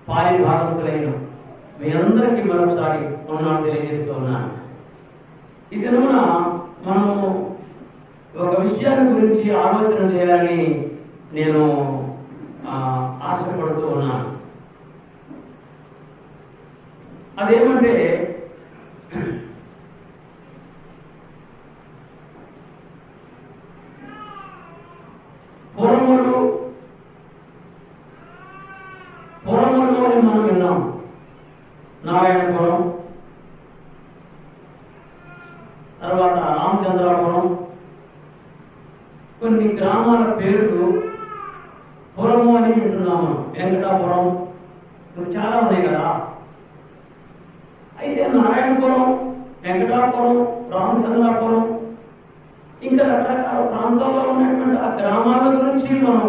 పాలి భాగస్థులైన మీ అందరికీ మరొకసారి వందనాలు తెలియజేస్తూ ఉన్నాను. ఈ దినమున మనము ఒక విషయాన్ని గురించి ఆలోచన చేయాలని నేను ఆశపడుతూ ఉన్నాను. అదేమంటే పురములోని మనం విన్నాం. నారాయణపురం, తర్వాత రామచంద్రాపురం, కొన్ని గ్రామాల పేర్లు పురము అని వింటున్నాము. వెంకటాపురం, చాలా ఉన్నాయి కదా. అయితే నారాయణపురం, వెంకటాపురం, రామచంద్రాపురం, ఇంకా రకరకాల ప్రాంతాల్లో ఉన్నటువంటి ఆ గ్రామాల గురించి మనం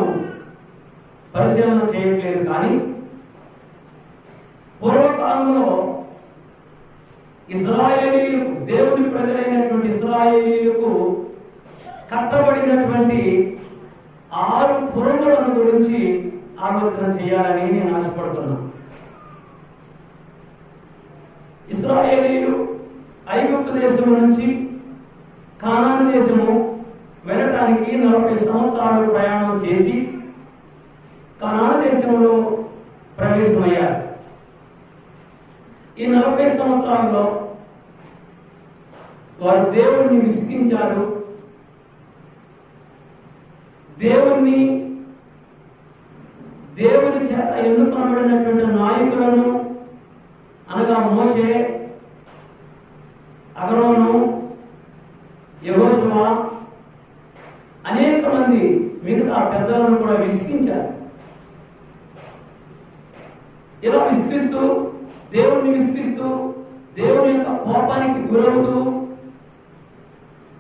పరిశీలన చేయట్లేదు. కానీ పూర్వకాలంలో ఇశ్రాయేలీయులకు, దేవుని ప్రజలైనటువంటి ఇశ్రాయేలీయులకు కట్టబడినటువంటి 6 పురములను గురించి ఆలోచన చేయాలని నేను ఆశపడుతున్నాను. ఇశ్రాయేలీయులు ఐగుప్తు దేశం నుంచి కానాను దేశము వెళ్ళటానికి 40 సంవత్సరాలు ప్రయాణం చేసి కానాను దేశంలో ప్రవేశమయ్యారు. ఈ 40 సంవత్సరాల్లో వారు దేవుణ్ణి విసిగించారు. దేవుని చేత ఎన్నుకొనబడినటువంటి నాయకులను అనగా మోషే, అహరోను, యెహోషువ, అనేక మంది మిగతా పెద్దలను కూడా విసిగించారు. ఇలా విసిగిస్తూ, దేవుణ్ణి విసిగిస్తూ, దేవుని యొక్క కోపానికి గురవుతూ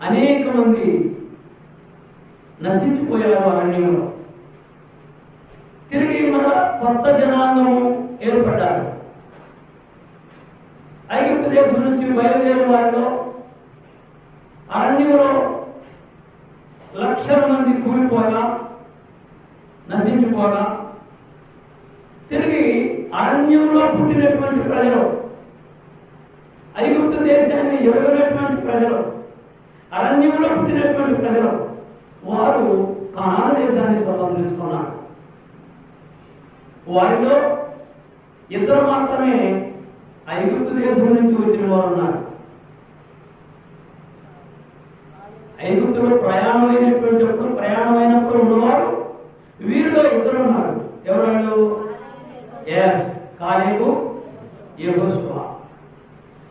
అనేక మంది నశించిపోయారు అరణ్యంలో. తిరిగి మన కొత్త జనాంగము ఏర్పడ్డారు. ఐగుప్తు దేశం నుంచి బయలుదేరిన వారిలో అరణ్యంలో లక్షల మంది కూలిపోగా, నశించిపోగా, తిరిగి అరణ్యంలో పుట్టినటువంటి ప్రజలు, ఐగుప్తు దేశాన్ని ఎరుగనటువంటి ప్రజలు, అరణ్యంలో పుట్టినటువంటి ప్రజలు, వారు కానాను దేశాన్ని స్వతంత్రించుకున్నారు. వారిలో 2 మాత్రమే ఐగుప్తు దేశం నుంచి వచ్చిన వారు ఉన్నారు. ఐగుప్తులో ప్రయాణమైనప్పుడు ఉన్నవారు వీరిలో 2 ఉన్నారు. ఎవరు? కాలేబు, యెహోషువ.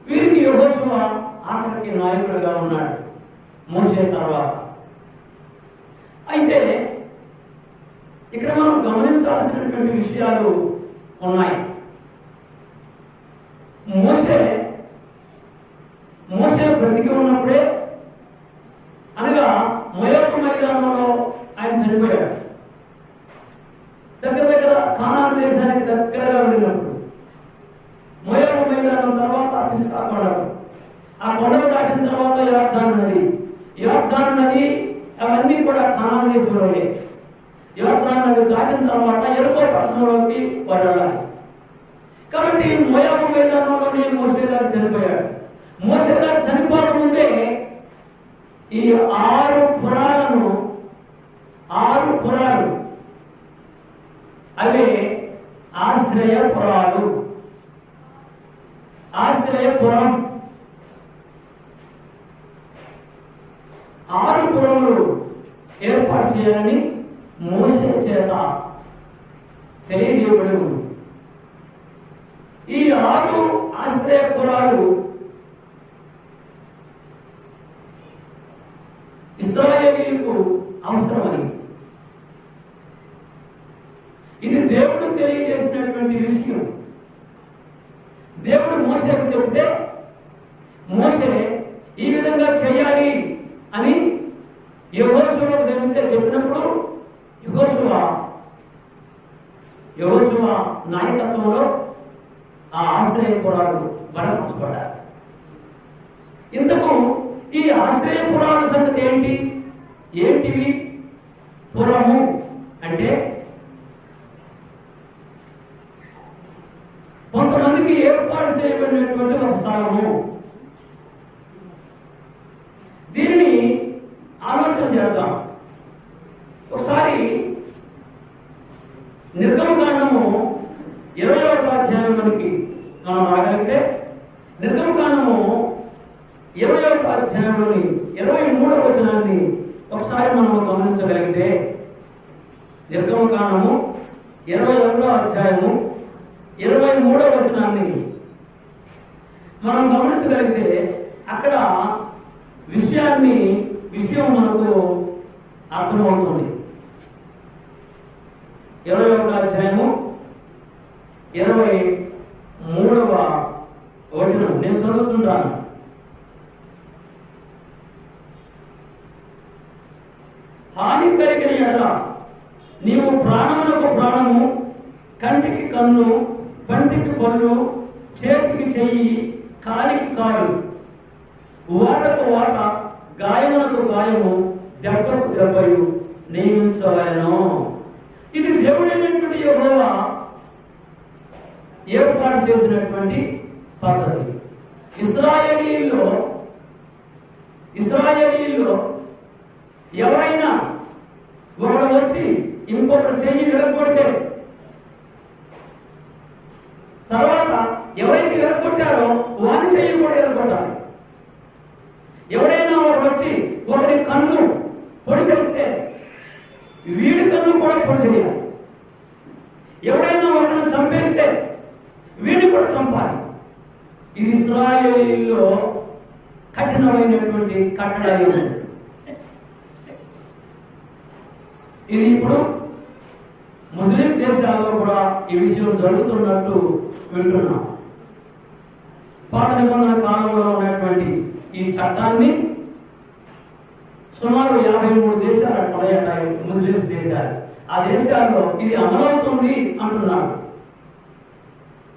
వీరికి యెహోషువ ఆఖరికి నాయకుడిగా ఉన్నాడు మోషే తర్వాత. అయితే ఇక్కడ మనం గమనించాల్సినటువంటి విషయాలు ఉన్నాయి. మోషే బ్రతికి ఉన్నప్పుడే, అనగా మోయాబు మైదానంలో ఆయన చనిపోయాడు. దగ్గర కానాను దేశానికి దగ్గరగా ఉండినప్పుడు మోయాబు మైదానం తర్వాత పిస్గా కొండలు, ఆ కొండలు దాటిన తర్వాత యోర్దాను నది అవన్నీ కూడా కానాను దేశంలోనే. యోర్దాను నది దాటిన తర్వాత యెరికో పట్టణంలోకి వారు వెళ్ళాలి. కాబట్టి మోయాబు మైదానంలోనే మోషే గారు చనిపోయాడు. మోషే గారు చనిపోవడం ముందే ఈ 6 పురాలు అవే ఆశ్రయపురం 6 పురములు ఏర్పాటు చేయాలని మోషే చేత తెలియజేయబడి ఉంది. ఈ 6 ఆశ్రయపురాలు ఇశ్రాయేలీయులకు అవసరమని, ఇది దేవుడు తెలియజేసినటువంటి విషయం. దేవుడు మోషేకు చెబితే మోషే ఈ విధంగా చేయాలి అని యెహోషువకు చెప్పినప్పుడు యెహోషువ నాయకత్వంలో ఆ ఆశ్రయపురాలు బలపరచబడ్డారు. ఇంతకు ఈ ఆశ్రయపురాల సంగతి ఏంటివి? పురము అంటే కొంతమందికి ఏర్పాటు చేయబడినటువంటి ఒక స్థలము. దీనిని ఆలోచన చేద్దాం. ఒకసారి నిర్గమకాండము 21వ అధ్యాయంలోనికి మనం రాగలిగితే, నిర్గమకాండము 21వ అధ్యాయంలోని 23వ వచనాన్ని ఒకసారి మనం గమనించగలిగితే, నిర్గమకాండము 21వ అధ్యాయము 23వ వచనాన్ని మనం గమనించగలిగితే అక్కడ విషయం మనకు అర్థమవుతుంది. 21వ అధ్యాయము 23వ వచనం నేను చదువుతుంటాను. హాని కలిగిన ఎడల నీవు ప్రాణమునకు ప్రాణము, కంటికి కన్ను, పంటికి పళ్ళు, చేతికి చెయ్యి, కాలికి కాలు, వాటకు వాట, గాయమునకు గాయము, దెబ్బకు దెబ్బయు నియమించవలెను. ఇది దేవుడైనటువంటి యెహోవా ఏర్పాటు చేసినటువంటి పద్ధతి. ఇశ్రాయేలీయుల్లో ఎవరైనా ఒకడు వచ్చి ఇంకొకటి చెయ్యి విరగొడితే, తర్వాత ఎవరైతే విరగొట్టారో వారి చెయ్యి కూడా విరగొట్టాలి. ఎవడైనా ఒకడు వచ్చి ఒకరి కన్ను పొడిచేస్తే వీడి కన్ను కూడా పొడిచేయాలి. ఎవడైనా ఒకరిని చంపేస్తే వీడిని కూడా చంపాలి. ఇది ఇశ్రాయేలీయుల్లో కఠినమైనటువంటి కట్టడ. ఇది ఇప్పుడు ముస్లిం దేశాల్లో కూడా ఈ విషయం జరుగుతున్నట్టు వింటున్నాం. పాత నిబంధన కాలంలో ఉన్నటువంటి ఈ చట్టాన్ని సుమారు 53 దేశాలు ఉన్నాయంటాయి, ముస్లిమ్స్ దేశాలు. ఆ దేశాల్లో ఇది అమలవుతుంది అంటున్నారు.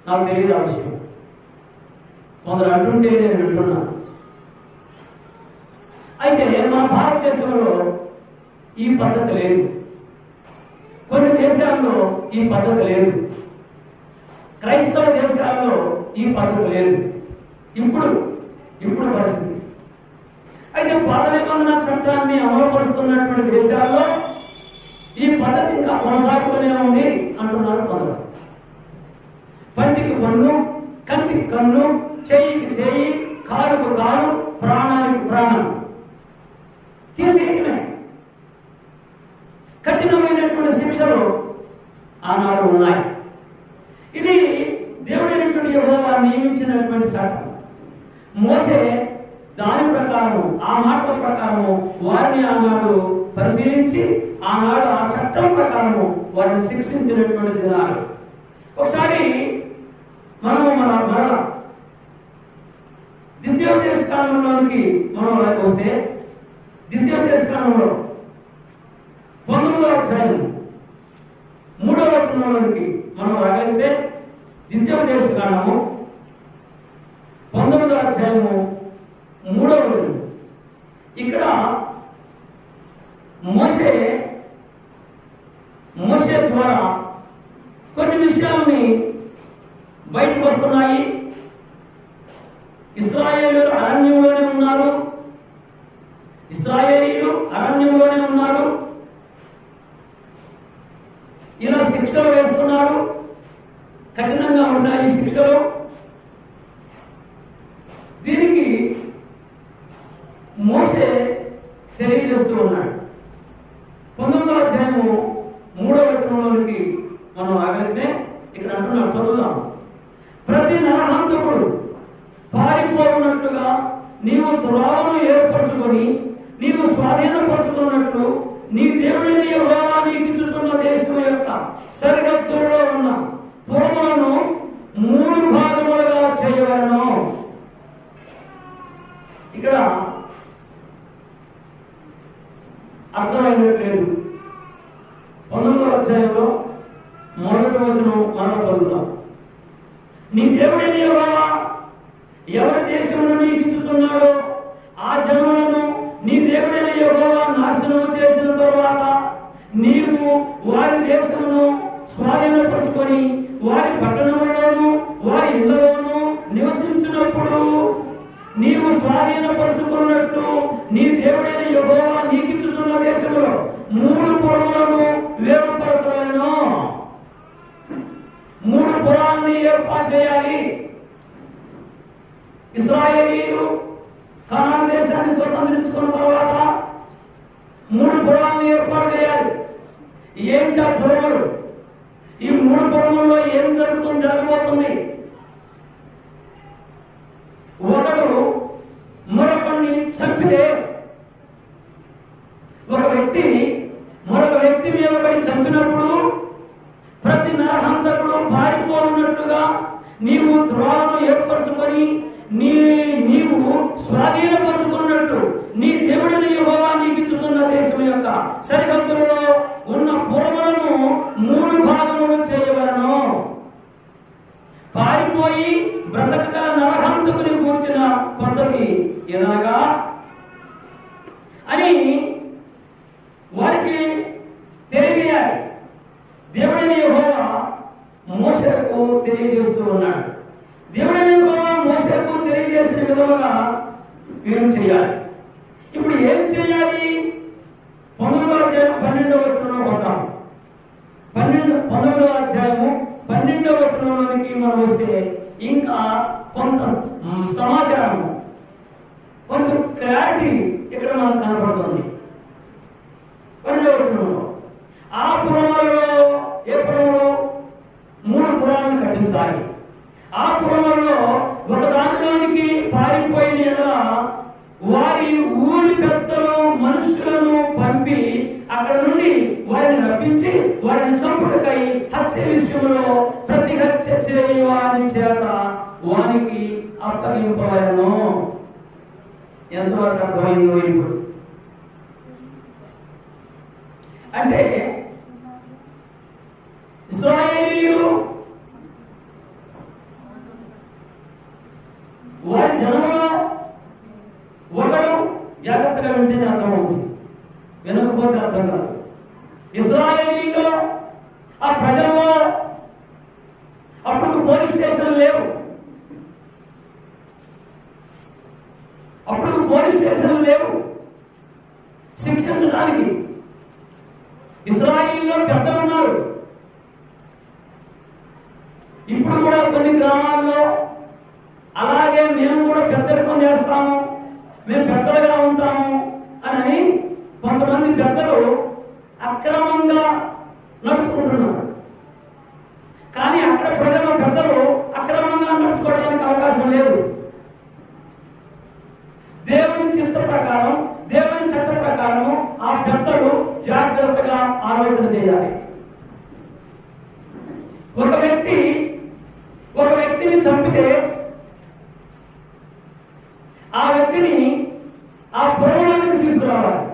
నాకు తెలియదు ఆ విషయం, కొందరు అంటుంటే నేను వింటున్నాను. అయితే మన భారతదేశంలో ఈ పద్ధతి లేదు, కొన్ని దేశాల్లో ఈ పద్ధతి లేదు, క్రైస్తవ దేశాల్లో ఈ పద్ధతి లేదు. ఇప్పుడు పరిస్థితి. అయితే పాత నిబంధన చట్టాన్ని అమలుపరుస్తున్నటువంటి దేశాల్లో ఈ పద్ధతి ఇంకా కొనసాగుతూనే ఉంది అంటున్నారు కొందరు. పంటికి పన్ను, కంటికి కన్ను, చెయ్యికి చెయ్యి, కాలుకు కాలు, ప్రాణానికి ప్రాణం తీసేయటమే. కఠినమైనటువంటి శిక్షలు ఆనాడు ఉన్నాయి. ఇది దేవుడైనటువంటి యెహోవా నియమించినటువంటి చట్టం. మోసే దాని ప్రకారము, ఆ మాటల ప్రకారము వారిని ఆనాడు పరిశీలించి ఆనాడు ఆ చట్టం ప్రకారము వారిని శిక్షించినటువంటి దినాలు. ఒకసారి మనము మరల ద్వితీయోపదేశకాండంలోనికి మనం వస్తే, ద్వితీయోపదేశకాండంలో 19వ అధ్యాయం 3వ వచనంలోనికి మనం రాగలిగితే, ద్వితీయోపదేశకాండము 19వ అధ్యాయము 3వ వచనం. ఇక్కడ మోషే ద్వారా కొన్ని విషయాల్ని బయటకు వస్తున్నాయి. ఇశ్రాయేలీయులు అరణ్యంలోనే ఉన్నారు. ఇలా శిక్షలు వేస్తున్నారు, కఠినంగా ఉన్నాయి శిక్షలు. దీనికి మోషే తెలియజేస్తూ ఉన్నాడు. 19వ అధ్యాయము 3వ వచనంలోనికి మనం రాగలిగితే ఇక్కడ అంటున్నాడు, చదువుదాం. ప్రతి నరహంతకుడు పారిపోవునట్లుగా నీవు త్రోవను ఏర్పరచుకొని నీవు స్వాధీనపరుచుకున్నట్లు నీ దేవుడైన యెహోవా నీకు ఇచ్చుచున్న దేశం యొక్క సరిహద్దుల్లో ఉన్న పురములను 3 భాగములుగా చేయవలెను. ఇక్కడ అర్థమైనట్లేదు. 19వ అధ్యాయంలో 1వ వచనం మనం చదువుదాం. నీ దేవుడైన యెహోవా ఎవరి దేశమును నీకు ఇచ్చుచున్నాడో ఆ జనములను నీ దేవుడైన యెహోవా నాశనం చేసిన తరువాత నీవు వారి దేశమును స్వాధీనపరుచుకొని వారి పట్టణములను పురాన్ని ఏర్పాటు చేయాలి. ఇశ్రాయేలీయులు కనాను దేశాన్ని స్వతంత్రించుకున్న తర్వాత 3 పురాలను ఏర్పాటు చేయాలి. ఏంటి ఆ పురములు? ఈ 3 పురముల్లో ఏం జరగబోతుంది? ఒకడు మరొకరిని చంపితే, ఒక వ్యక్తి మరొక వ్యక్తి మీద పడి చంపినప్పుడు ప్రతి నరహంతకుడు పారిపోనున్నట్లుగా నీవు త్రోవను ఏర్పరచుకొని నీవు స్వాధీనపరుచుకున్నట్లు నీ దేవుడైన యెహోవా నీకు ఇచ్చుతున్న దేశం యొక్క సరిహద్దులలో ఉన్న పురములను 3 భాగములు చేయవలను. పారిపోయి బ్రతకగల నరహంతకుని కూర్చిన పద్ధతి ఎలాగా అని వారికి తెలియజేయాలి. దేవుడైన యెహోవా మోషేకు తెలియజేస్తూ ఉన్నాడు. దేవుడైన యెహోవా మోషేకు తెలియజేసిన విధముగా ఏం చేయాలి? ఇప్పుడు ఏం చేయాలి? 19వ అధ్యాయం 12వ వచనంలో పోతాం. 19వ అధ్యాయము 12వ వచనంలోనికి మనం వస్తే ఇంకా కొంత సమాచారం, కొంత క్లారిటీ ఇక్కడ మనకు కనపడుతుంది. 12వ వచనంలో ఆ పురములలో, ఏ పురములో? 3 పురాలను కట్టించాలి. ఆ పురములలో ఒక దానిలోనికి పారిపోయిన ఎడల వారి ఊరి పెద్దలు మనుషులను పంపి అక్కడ నుండి వారిని రప్పించి వారిని చంపుటకై హత్య విషయంలో ప్రతి హత్య చేయు వాని చేత వానికి అప్పగింపవలెను. ఎంతవరకు అర్థమైందో ఇప్పుడు? అంటే ఇశ్రాయేలీయులు వారి జనములో ఒకడు జాగ్రత్తగా వింటేనే అర్థమవుతుంది, వినకపోతే అర్థం కాదు. ఇశ్రాయేలీలో ఆ ప్రజల్లో అప్పుడు పోలీస్ స్టేషన్ లేవు. శిక్షించడానికి ఇశ్రాయేలులో పెద్దలు ఉన్నారు. ఇప్పుడు కూడా కొన్ని గ్రామాల్లో అలాగే మేము కూడా పెద్దరికం చేస్తాము, మేము పెద్దలుగా ఉంటాము అని కొంతమంది పెద్దలు అక్రమంగా నడుచుకుంటున్నారు. కానీ అక్కడ ప్రజలు పెద్దలు అక్రమంగా నడుచుకోవడానికి అవకాశం లేదు. దేవుని చిత్త ప్రకారం, దేవుని చట్ట ప్రకారం ఆ పెద్దలు జాగ్రత్తగా ఆలోచన చేయాలి. ఒక వ్యక్తిని చంపితే ఆ వ్యక్తిని ఆ పురములోనికి తీసుకురావాలి.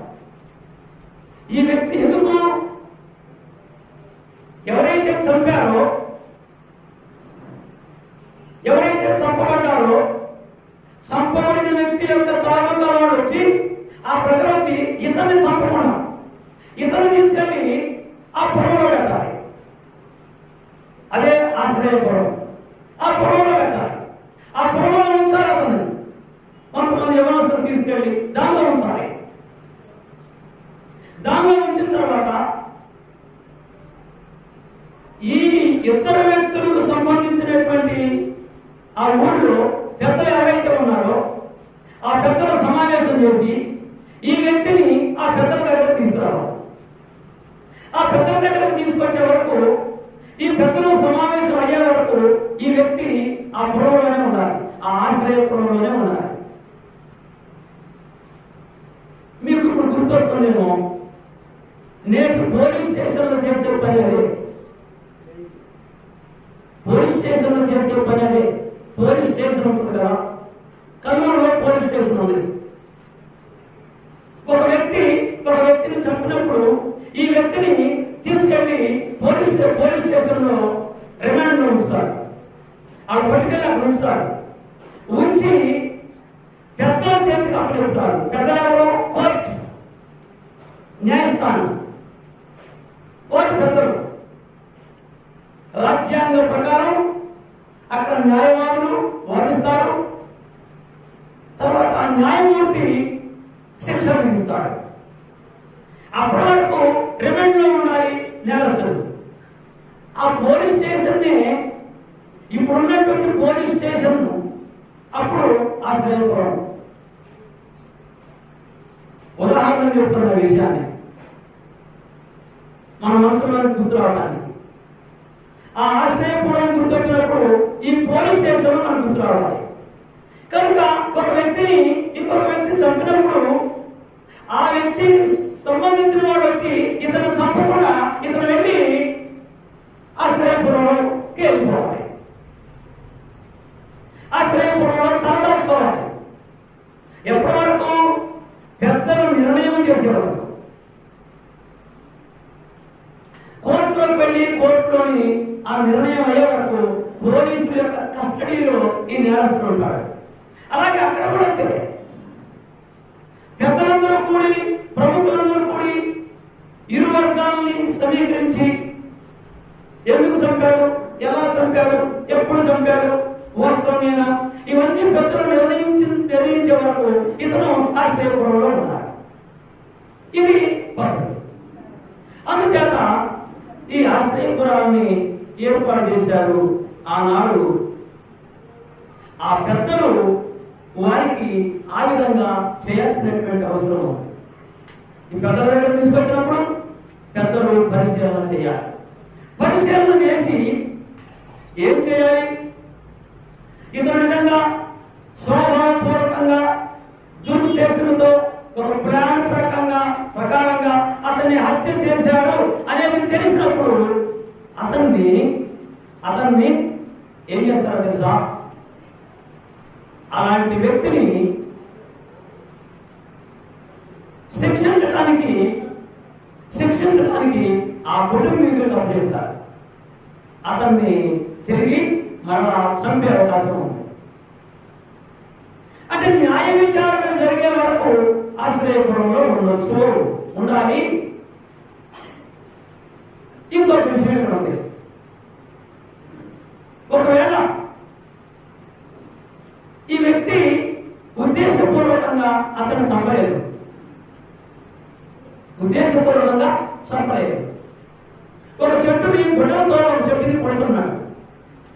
ఈ వ్యక్తి ఎందుకు, ఎవరైతే చంపారో, ఎవరైతే చంపబడ్డారో, చంపబడిన వ్యక్తి యొక్క తాలూకా వాడు వచ్చి ఆ ప్రజలు వచ్చి ఇతన్ని చంపకుండా ఇతన్ని తీసుకెళ్ళి ఆ పురంలో పెట్టాలి. అదే ఆశ్రయపురం. ఆ పురంలో పెట్టాలి. ఆ పురంలో ఉంచాలి. అతన్ని కొంతమంది యవనస్తులు తీసుకెళ్ళి దానిలో ఉంచాలి. దానిలో ఉంచిన తర్వాత ఈ ఇతర వ్యక్తులకు సంబంధించినటువంటి ఆ ఊళ్ళో పెద్దలు ఎవరైతే ఉన్నారో ఆ పెద్దల సమావేశం చేసి ఈ వ్యక్తిని ఆ పెద్దల దగ్గరకు తీసుకురావాలి. ఆ పెద్దల దగ్గరకు తీసుకొచ్చే వరకు, ఈ పెద్దలు సమావేశం అయ్యే వరకు ఈ వ్యక్తి ఆ పురంలోనే ఉండాలి, ఆ ఆశ్రయపురంలోనే ఉండాలి. మీకు ఇప్పుడు గుర్తొస్తుందేమో, నేటి పోలీస్ స్టేషన్లో చేసే పని అదే. పోలీస్ స్టేషన్లో చేసే పని అదే. పోలీస్ స్టేషన్ ఉంటుంది కదా, కర్నూలులో పోలీస్ స్టేషన్ ఉంది. ఒక వ్యక్తిని చంపినప్పుడు ఈ వ్యక్తిని తీసుకెళ్లి పోలీస్ స్టేషన్ లో రిమాండ్ లో ఉంచుతాడు. ఆ పట్టుకెళ్ళి అక్కడ ఉంచుతాడు. ఉంచి పెద్దల చేతికి అప్పచెప్తాడు. పెద్దలు కోర్టు, న్యాయస్థానం, కోర్టు పెద్దలు. రాజ్యాంగ ప్రకారం అక్కడ న్యాయవాదులు వాదిస్తారు. తర్వాత ఆ న్యాయమూర్తి శిక్ష విధిస్తాడు. అప్పటి వరకు రిమాండ్ లో ఉండాలి నేరస్తుడు. ఆ పోలీస్ స్టేషన్ ని ఇప్పుడున్నటువంటి పోలీస్ స్టేషన్ అప్పుడు ఆశ్రయపురం. ఉదాహరణ చెప్తున్న విషయాన్ని మన మనసులో గుర్తు రావడానికి, ఆ ఆశ్రయపురం గుర్తొచ్చినప్పుడు ఈ పోలీస్ స్టేషన్ మనకు గుర్తు రావాలి. కనుక ఒక వ్యక్తిని ఇంకొక వ్యక్తి చంపినప్పుడు ఆ వ్యక్తికి సంబంధించిన వాడు వచ్చి ఇతను చంపకుండా ఇతను వెళ్ళి ఆశ్రయపురంలోకి వెళ్ళిపోవాలి, ఆశ్రయపురంలో తలదాచుకోవాలి. ఎప్పటి వరకు? పెద్దలు నిర్ణయం చేసేవారు. కోర్టులోకి వెళ్ళి కోర్టులోని ఆ నిర్ణయం అయ్యే వరకు పోలీసుల యొక్క కస్టడీలో ఈ నేరస్తుడు ఉంటాడు. అలాగే అక్కడ కూడా పెద్దలందరూ కూడి, ప్రముఖులందరూ కూడి ఇరు వర్గాల్ని సమీకరించి ఎందుకు చంపాడు, ఎలా చంపాడు, ఎప్పుడు చంపాడు, వాస్తవమేనా, ఇవన్నీ పెద్దలు నిర్ణయించే వరకు ఇతను ఆశ్రయపురంలో ఉన్నాడు. ఇది పద్ధతి. అందుచేత ఈ ఆశ్రయపురాన్ని ఏర్పాటు చేశారు. ఆనాడు ఆ పెద్దలు వారికి ఆ విధంగా చేయాల్సినటువంటి అవసరం ఉంది. ఈ పెద్దల దగ్గర తీసుకొచ్చినప్పుడు పెద్దలు పరిశీలన చేయాలి. పరిశీలన చేసి ఏం చేయాలి? ఇతను నిజంగా స్వభావపూర్వకంగా దురుద్దేశంతో ఒక ప్లాన్ ప్రకారంగా అతన్ని హత్య చేశాడు అనేది తెలిసినప్పుడు అతన్ని ఏం చేస్తారో తెలుసా? అలాంటి వ్యక్తిని శిక్షించడానికి ఆ కుటుంబీకులకు అప్పచెప్తారు. అతన్ని తిరిగి మరలా చంపే అవకాశం ఉంది. అంటే న్యాయ విచారణ జరిగే వరకు ఆశ్రయపురంలో ఉండాలి. ఇంకొక విషయం ఇక్కడ ఉంది. ఒకవేళ ఈ వ్యక్తి ఉద్దేశపూర్వకంగా అతను చంపలేదు, ఒక చెట్టుని గుడ్డలతో ఒక చెట్టుని కొడుతున్నాడు,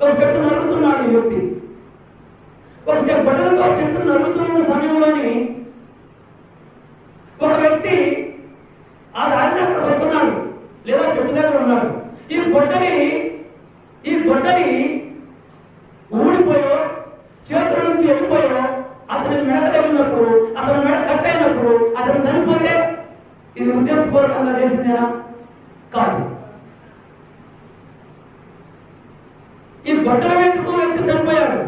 ఒక చెట్టు నరుకుతున్నాడు. ఈ వ్యక్తి ఒక గుడ్డలతో చెట్టు నరుకుతున్న సమయంలోని ఒక వ్యక్తి ఆ దారిని అక్కడ వస్తున్నాడు, లేదా చెట్టు దగ్గర ఉన్నాడు. ఈ గొడ్డలి ఊడిపోయో చేతుల నుంచి వెళ్ళిపోయో అతని మెడ తగిలినప్పుడు, అతని మెడ కట్ అయినప్పుడు అతను చనిపోతే ఇది ఉద్దేశపూర్వకంగా చేసిందేనా? కాదు. ఈ గొడ్డల వెంటకు వ్యక్తి చనిపోయాడు,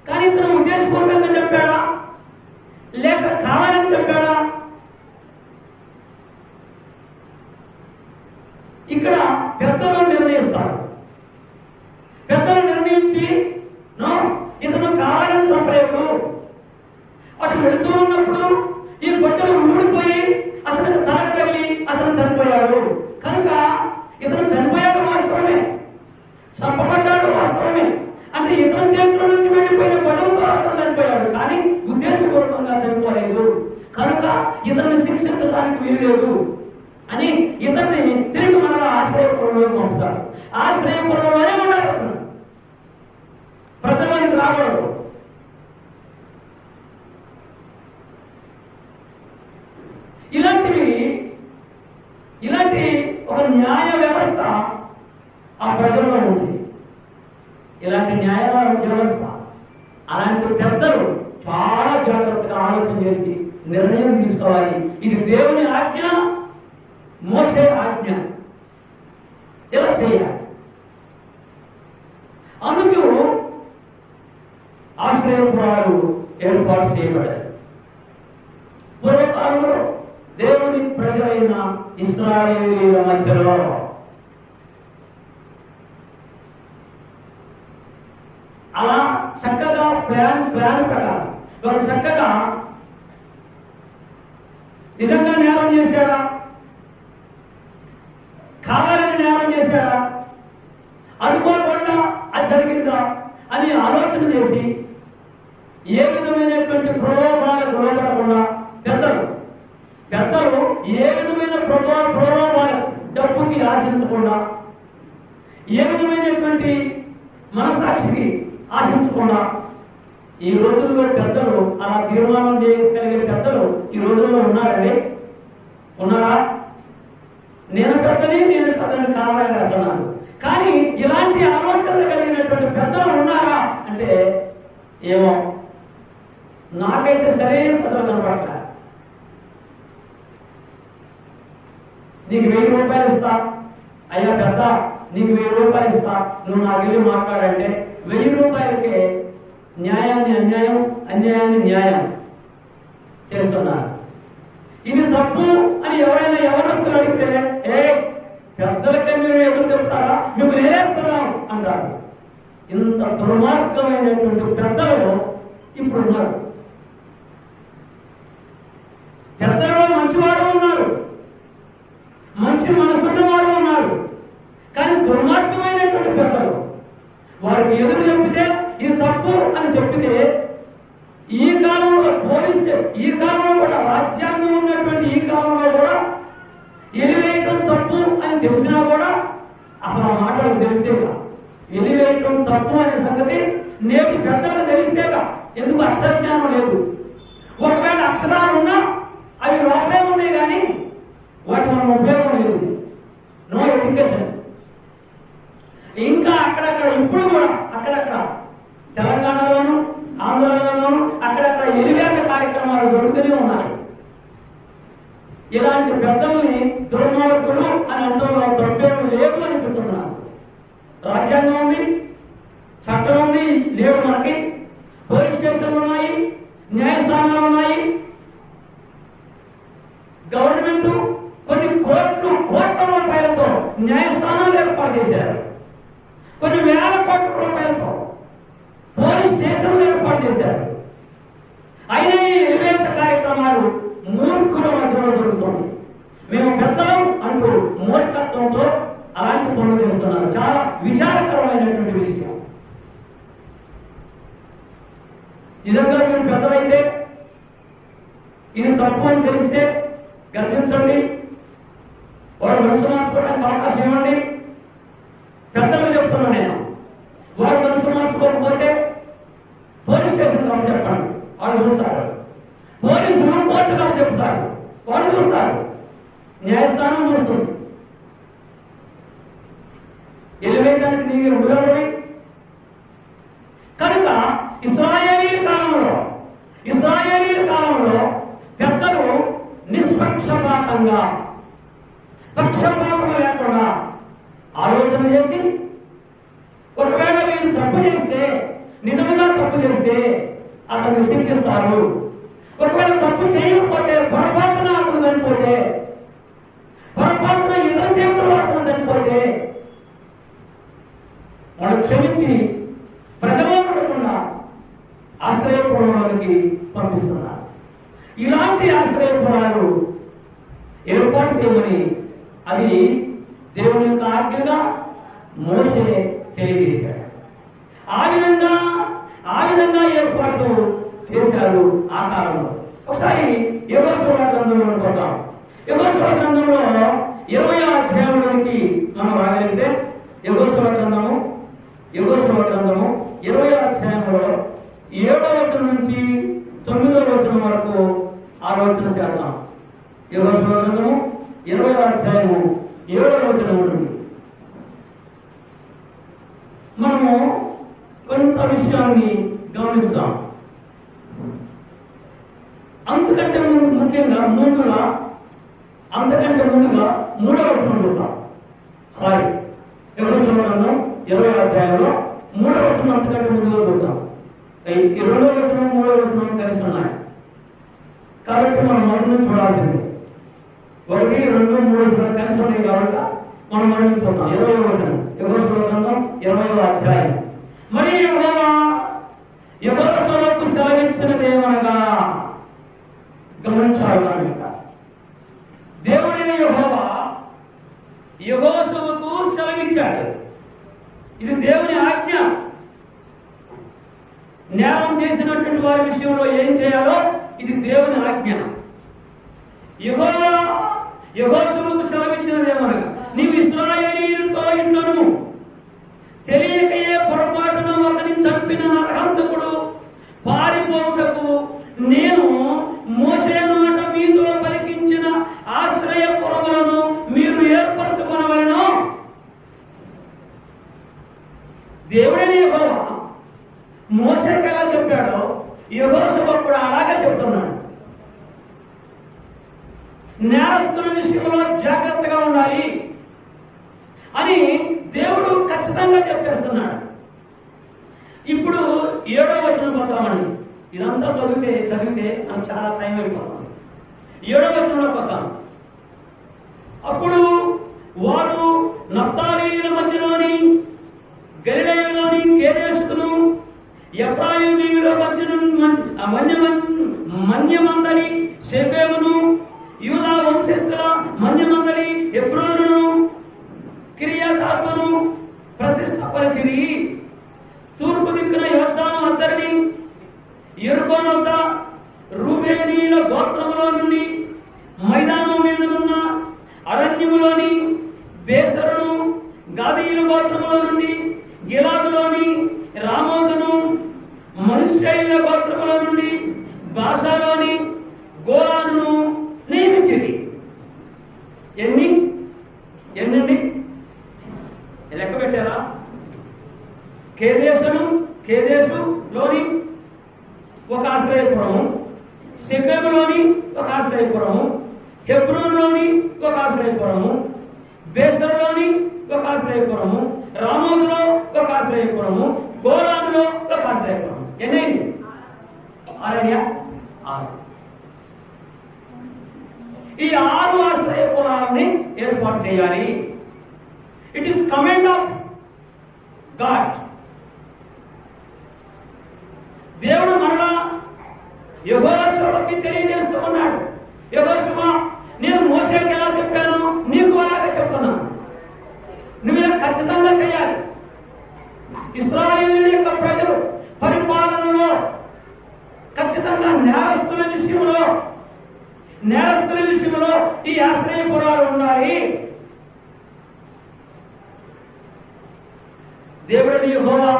కానీ ఇతను ఉద్దేశపూర్వకంగా చంపాడా లేక కావాలని చంపాడా? ఇక్కడ పెద్దలు నిర్ణయిస్తారు. పెద్దలు నిర్ణయించి ఇతను కావాలని చంపలేదు, అటు వెళుతూ ఉన్నప్పుడు ఈ గొడ్డలు ఊడిపోయి అతనికి తలకు తగిలి అతను చనిపోయాడు. కనుక ఇతను చనిపోయాడు వాస్తవమే, చంపబడ్డాడు వాస్తవమే. అంటే ఇతని చేతుల నుంచి వెళ్ళిపోయిన గొడవతో అతను చనిపోయాడు, కానీ ఉద్దేశపూర్వకంగా చనిపోలేదు. కనుక ఇతన్ని శిక్షించడానికి వీల్లేదు అని ఇతన్ని తిరిగి మరలా ఆశ్రయపురంలో పంపుతారు. ఆశ్రయపురంలోనే ఉండాలి, అతను ప్రజలకు రాకూడదు. ఇలాంటి ఒక న్యాయ వ్యవస్థ ఆ ప్రజల్లో ఉంది. ఇలాంటి న్యాయ వ్యవస్థ, అలాంటి పెద్దలు చాలా జాగ్రత్తగా ఆలోచన చేసి నిర్ణయం తీసుకోవాలి. ఇది దేవుని ఆజ్ఞ, మోసే ఆజ్ఞ, ఎలా చేయాలి. అందుకు ఆశ్రయపురాలు ఏర్పాటు చేయబడ్డాయి. పూర్వకాలంలో దేవుని ప్రజలైన ఇశ్రాయేలీయుల మధ్యలో అలా చక్కగా ప్లాన్ ప్రకారం వారు చక్కగా నిజంగా నేరం చేశాడా, కావాలని నేరం చేశాడా, అనుకోకుండా అది జరిగిందా అని ఆలోచన చేసి ఏ విధమైనటువంటి ప్రలోభాలకు లోపడకుండా పెద్దలు ఏ విధమైన ప్రలోభాలకు డబ్బుకి ఆశించకుండా, ఏ విధమైనటువంటి మనసాక్షికి ఆశించకుండా ఈ రోజుల్లో పెద్దలు అలా తీర్మానం చేయగలిగే పెద్దలు ఈ రోజుల్లో ఉన్నారండి? ఉన్నారా? నేను పెద్దని కావాలని అర్థనాను. కానీ ఇలాంటి ఆలోచనలు కలిగినటువంటి పెద్దలు ఉన్నారా అంటే ఏమో, నాకైతే సరైన పెద్దలు కనపడలే. నీకు 1000 రూపాయలు ఇస్తా అయ్యా పెద్ద, నీకు 1000 రూపాయలు ఇస్తా, నువ్వు నాకు వెళ్ళి మాట్లాడంటే 1000 రూపాయలకే న్యాయాన్ని అన్యాయం, అన్యాయాన్ని న్యాయం చేస్తున్నారు. ఇది తప్పు అని ఎవరైనా ఎవరస్తులు అడిగితే, పెద్దలకే మీరు ఎదురు చెప్తారా, మేము నేనేస్తున్నాం అంటారు. ఇంత దుర్మార్గమైనటువంటి పెద్దలు ఇప్పుడు ఉన్నారు. పెద్దలలో మంచివాడు ఉన్నారు, మంచి మనసున్నవాడు ఉన్నారు. కానీ దుర్మార్గమైనటువంటి పెద్దలు వారికి ఎదురు చెప్తే ఇది తప్పు అని చెప్పితే, ఈ కాలంలో పోలిస్తే ఈ కాలంలో కూడా, రాజ్యాంగం ఉన్నటువంటి ఈ కాలంలో కూడా ఎలివేయటం తప్పు అని తెలిసినా కూడా అసలు ఆ మాటలు తెలిస్తేగా, ఎలివేయటం తప్పు అనే సంగతి నేటి పెద్దలకు తెలిస్తేగా. ఎందుకు? అక్షర జ్ఞానం లేదు. ఒకవేళ అక్షరాలు ఉన్నా అవి లోపలే ఉన్నాయి, కానీ వాటి మనం ఉపయోగం లేదు. No education. ఇంకా అక్కడక్కడ ఇప్పుడు కూడా అక్కడక్కడ తెలంగాణలోను ఆంధ్రలోను అక్కడక్కడ ఎలివేత కార్యక్రమాలు జరుగుతూనే ఉన్నాయి. ఇలాంటి పెద్దల్ని దుర్మార్గులు అని అంటున్న తప్పేమీ లేదు అనిపిస్తున్నాను. రాజ్యాంగం ఉంది, చట్టం ఉంది, లేవు మనకి. పోలీస్ స్టేషన్లు ఉన్నాయి, న్యాయస్థానాలు ఉన్నాయి, గవర్నమెంట్ కొన్ని కోట్ల రూపాయలతో న్యాయస్థానాలు ఏర్పాటు చేశారు. కొన్ని వేల కోట్ల రూపాయలతో పోలీస్ స్టేషన్లు ఏర్పాటు చేశారు. అయినా ఈ ఎలివేత కార్యక్రమాలు మూర్ఖుల మధ్యలో జరుగుతుంది. మేము పెద్దలం అంటూ మూర్ఖత్వంతో అలాంటి పనులు చేస్తున్నారు. చాలా విచారకరమైనటువంటి విషయం. నిజంగా మీరు పెద్దలైతే, ఇది తప్పు అని తెలిస్తే గర్జించండి, వాడు మనసు మార్చుకోవడానికి అవకాశం ఇవ్వండి. పెద్దలు చెప్తున్నా నేను, వాడు మనసు మార్చుకోకపోతే పోలీస్ స్టేషన్ కాబట్టి చెప్పండి, వాడు చూస్తాడు. పోలీసులు కోర్టు కాబట్టి చెప్తారు, వాడు చూస్తాడు. న్యాయస్థానం చూస్తుంది. ఎలివేయడానికి నీకు ఉదాహరణ. కనుక ఇశ్రాయేలీల కాలంలో పెద్దలు నిష్పక్షపాతంగా, పక్షపాతం లేకుండా ఆలోచన చేసి, ఒకవేళ మీరు తప్పు చేస్తే, నిజంగా తప్పు చేస్తే అతను శిక్షిస్తారు. ఒకవేళ తప్పు చేయకపోతే, పొరపాటున అతను చనిపోతే, పొరపాటున ఇతర చేతుల్లో అతను చనిపోతే వాళ్ళు క్షమించి ప్రజల్లో పడకుండా ఆశ్రయపురంలోనికి పంపిస్తున్నారు. ఇలాంటి ఆశ్రయపురాలు ఏర్పాటు చేయమని అది దేవుని యొక్క ఆజ్ఞగా మోషే తెలియజేశాడు. ఆ విధంగా ఏర్పాటు చేశాడు ఆ కాలంలో. ఒకసారి యెహోషువ గ్రంథంలో చూద్దాం. యెహోషువ గ్రంథంలో 20వ అధ్యాయంలోనికి మనం రాగలిగితే, యెహోషువ గ్రంథము 20వ అధ్యాయంలో 7వ వచనం నుంచి 9వ వచనం వరకు ఆలోచన చేద్దాం. యెహోషువ గ్రంథము 20వ అధ్యాయము 7వ వచనం నుండి మనము కొంత విషయాన్ని గమనించుదాం. అంతకంటే ముందుగా 3వ వచనం చూద్దాం. యెహోషువ గ్రంథం 20వ అధ్యాయంలో 3వ వచనం అంతకంటే ముందుగా చూద్దాం. ఈ 2వ వచనం 3వ వచనం కలిసి ఉన్నాయి కాబట్టి మనం మొదటి నుంచి చూడాల్సిందే. 1, 2, 3 వచనం కలిసి ఉన్నాయి కాబట్టి మనం మొదటి నుంచి చూద్దాం. 20వ వచనం యెహోషువ గ్రంథం 20వ అధ్యాయం. మరి యెహోషువకు సెలవిచ్చినదేమనగా, గమనించాలి. దేవుడైన యెహోవా యెహోషువకు సెలవిచ్చాడు. ఇది దేవుని ఆజ్ఞ. నేరం చేసినటువంటి వారి విషయంలో ఏం చేయాలో ఇది దేవుని ఆజ్ఞ. యెహోషువకు సెలవిచ్చినదేమనగా, నీవు ఇశ్రాయేలీయులతో ఇంట్లోను తెలియకయే పొరపాటు చంపిన నరహంతకుడు పారిపోవుటకు నేను మోషే నోట మీతో పలికించిన ఆశ్రయపురములను మీరు ఏర్పరచుకొనవలెను. దేవుడైన యెహోవా మోషేకి ఎలా చెప్పాడో యెహోషువ కూడా అలాగే చెప్తున్నాడు. నేరస్తుల విషయంలో జాగ్రత్తగా ఉండాలి అని దేవుడు ఖచ్చితంగా చెప్పేస్తున్నాడు. ఇప్పుడు 7వ వచనం పోతామండి. ఇదంతా చదివితే నాకు చాలా టైం అయిపోతాం. 7వ వచనంలో పోతాం. అప్పుడు వారు నఫ్తాలీయుల మధ్యలోని గలిలయలోని కేదేశును ఎఫ్రాయిమీయుల మన్యమందలి షెకెమును యూదా వంశస్థుల మన్యమందలి హెబ్రోనును కిర్యతార్బను ప్రతిష్ఠపరిచిరి. తూర్పు దిక్కున యొర్దాను అద్దరిని యెరికోనొద్ద రూబేనీయుల గోత్రములో నుండి మైదానం మీదనున్న అరణ్యములోని బేసరును, గాదీయుల గోత్రములో నుండి గిలాదులోని రామోతును, మనుష్యుల గోత్రములో నుండి బాషాలోని గోలానును నియమించిరి. ఎన్నండి లెక్క పెట్టారా? కేదేశులోని ఒక ఆశ్రయపురము, షెకెములోని ఒక ఆశ్రయపురము, హెబ్రోనులోని ఒక ఆశ్రయపురము, బేసరులోని ఒక ఆశ్రయపురము, రామోతులో ఒక ఆశ్రయపురము, గోలానులో ఒక ఆశ్రయపురము. ఎన్నైంది? 6. ఈ 6 ఆశ్రయపురాలని ఏర్పాటు చేయాలి. It is command of God. దేవుడు మరలా యెహోషువకి తెలియజేస్తూ ఉన్నాడు. యెహోషువ, నేను మోషేకి ఎలా చెప్పాను నీకు అలాగే చెప్తున్నాను. నువ్వు ఇలా ఖచ్చితంగా చేయాలి. ఇశ్రాయేలు యొక్క ప్రజలు పరిపాలనలో ఖచ్చితంగా నేరస్తుల విషయంలో ఈ ఆశ్రయపురాలు ఉండాలి. దేవుడిని యెహోవా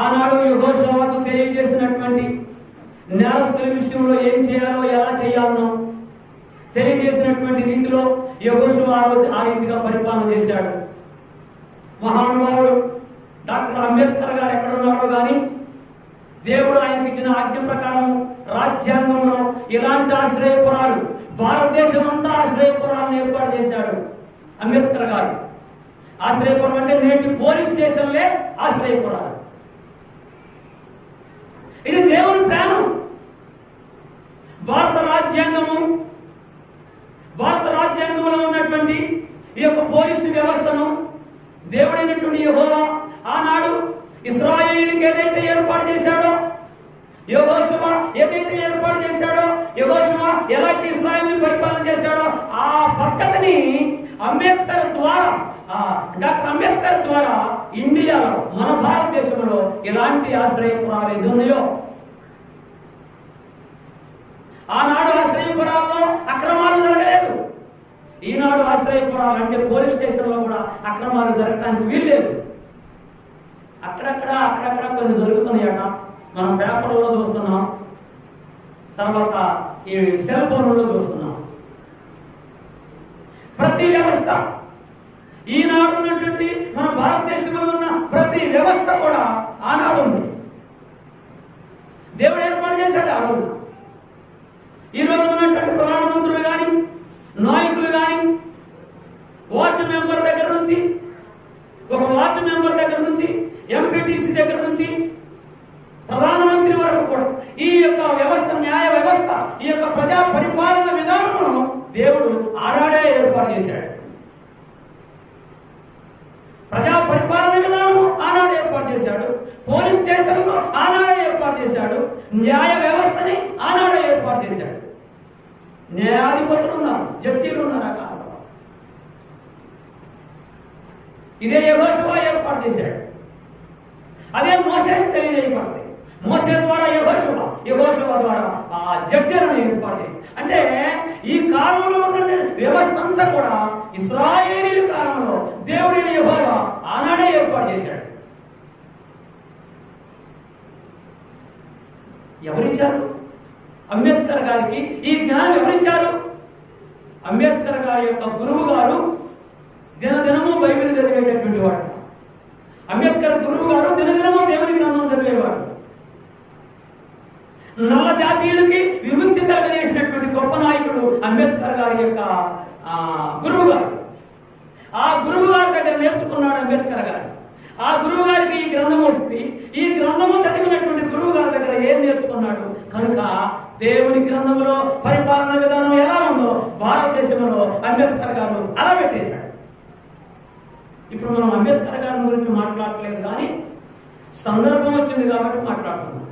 ఆనాడు యెహోషువకు తెలియజేసినటువంటి నేరస్తుల విషయంలో ఏం చేయాలో ఎలా చేయాలనో తెలియజేసినటువంటి రీతిలో యెహోషువ ఆ రీతిగా పరిపాలన చేశాడు. మహానుభావుడు డాక్టర్ అంబేద్కర్ గారు ఎక్కడున్నాడో కానీ దేవుడు ఆయనకి ఇచ్చిన ఆజ్ఞ ప్రకారం రాజ్యాంగంలో ఇలాంటి ఆశ్రయపురాలు భారతదేశం అంతా ఆశ్రయపురాలను ఏర్పాటు చేశాడు అంబేద్కర్ గారు. ఆశ్రయపురం అంటే నేటి పోలీస్ స్టేషన్లే ఆశ్రయపురాలు. ఇది దేవుని ప్లాను. భారత రాజ్యాంగంలో ఉన్నటువంటి ఈ యొక్క పోలీసు వ్యవస్థను దేవుడైనటువంటి యెహోవా ఆనాడు ఇశ్రాయేలుకి ఏదైతే ఏర్పాటు చేశాడో, యెహోషువ ఏదైతే ఏర్పాటు చేశాడో, యెహోషువ ఎలా అయితే ఇశ్రాయేలుని పరిపాలన చేశాడో ఆ పద్ధతిని డాక్టర్ అంబేద్కర్ ద్వారా ఇండియాలో మన భారతదేశంలో ఇలాంటి ఆశ్రయపురాలు ఎన్ని ఉన్నాయో, ఆనాడు ఆశ్రయపురాల్లో అక్రమాలు జరగలేదు. ఈనాడు ఆశ్రయపురాలు అంటే పోలీస్ స్టేషన్లో కూడా అక్రమాలు జరగడానికి వీల్లేదు. అక్కడక్కడ కొన్ని జరుగుతున్నాయట. మనం పేపర్లో చూస్తున్నాం, తర్వాత ఈ సెల్ ఫోన్లో చూస్తున్నాం. ప్రతి వ్యవస్థ ఈనాడు ఉన్నటువంటి మన భారతదేశంలో ఉన్న ప్రతి వ్యవస్థ కూడా ఆనాడు ఉంది. దేవుడు ఏర్పాటు చేశాడు ఆ రోజు. ఈ రోజు ఉన్నటువంటి ప్రధానమంత్రులు కానీ నాయకులు కానీ వార్డు మెంబర్ దగ్గర నుంచి ఎంపీటీసీ దగ్గర నుంచి ప్రధానమంత్రి వరకు కూడా ఈ యొక్క వ్యవస్థ, న్యాయ వ్యవస్థ, ఈ యొక్క ప్రజా పరిపాలన విధానమును దేవుడు ఆనాడే ఏర్పాటు చేశాడు. ప్రజా పరిపాలన విధానము ఆనాడు ఏర్పాటు చేశాడు. పోలీస్ స్టేషన్లో ఆనాడే ఏర్పాటు చేశాడు. న్యాయ వ్యవస్థని ఆనాడే ఏర్పాటు చేశాడు. న్యాయాధిపతులు ఉన్నారు, జడ్జీలు ఉన్నారు. ఆ కాలంలో ఇదే యెహోషువ ఏర్పాటు చేశాడు. అదే మోషేకి తెలియజేయబడింది. మోషే ద్వారా యెహోషువ ద్వారా ఆ జడ్జీలను ఏర్పాటు చేశాడు. అంటే ఈ కాలంలో ఉన్న వ్యవస్థ అంతా కూడా ఇశ్రాయేలీయుల కాలంలో దేవుడైన యెహోవా ఆనాడే ఏర్పాటు చేశాడు. ఎవరిచ్చారు? అంబేద్కర్ గారికి ఈ జ్ఞానం ఎవరిచ్చారు? అంబేద్కర్ గారి యొక్క గురువు గారు దినదినము బైబిల్ చదివేటటువంటి వాడు. అంబేద్కర్ గురువు గారు దినదినము దేవుని గ్రంథం చదివేవాడు. నల్ల జాతీయులకి విముక్తి కలగజేసినటువంటి గొప్ప నాయకుడు అంబేద్కర్ గారి యొక్క గురువు గారు. ఆ గురువు గారి దగ్గర నేర్చుకున్నాడు అంబేద్కర్ గారు. ఆ గురువు గారికి ఈ గ్రంథం వస్తుంది. ఈ గ్రంథము చదివినటువంటి గురువు గారి దగ్గర ఏం నేర్చుకున్నాడు కనుక దేవుని గ్రంథంలో పరిపాలన విధానం ఎలా ఉందో భారతదేశంలో అంబేద్కర్ గారు అలా పెట్టేశాడు. ఇప్పుడు మనం అంబేద్కర్ గారి గురించి మాట్లాడలేదు, కానీ సందర్భం వచ్చింది కాబట్టి మాట్లాడుతున్నాం.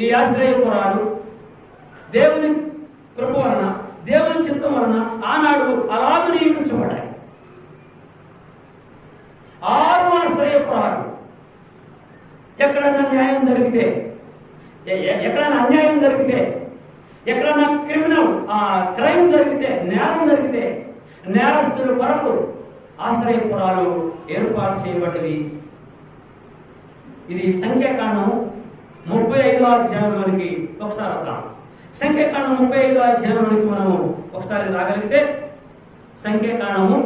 ఈ ఆశ్రయపురాలు దేవుని కృప వలన, దేవుని చిత్తం వలన ఆనాడు అలాగూ నియమించబడ్డాయి. 6 ఆశ్రయపురాలు. ఎక్కడైనా న్యాయం జరిగితే, ఎక్కడైనా అన్యాయం జరిగితే, ఎక్కడైనా క్రైమ్ జరిగితే, నేరం జరిగితే నేరస్తుల కొరకు ఆశ్రయపురాలు ఏర్పాటు చేయబడ్డవి. ఇది సంఖ్యాకాండం 35వ అధ్యాయంలోనికి ఒకసారి వద్దాం. సంఖ్యాకాండం 35వ అధ్యాయంలోనికి మనము ఒకసారి రాగలిగితే, సంఖ్యాకాండము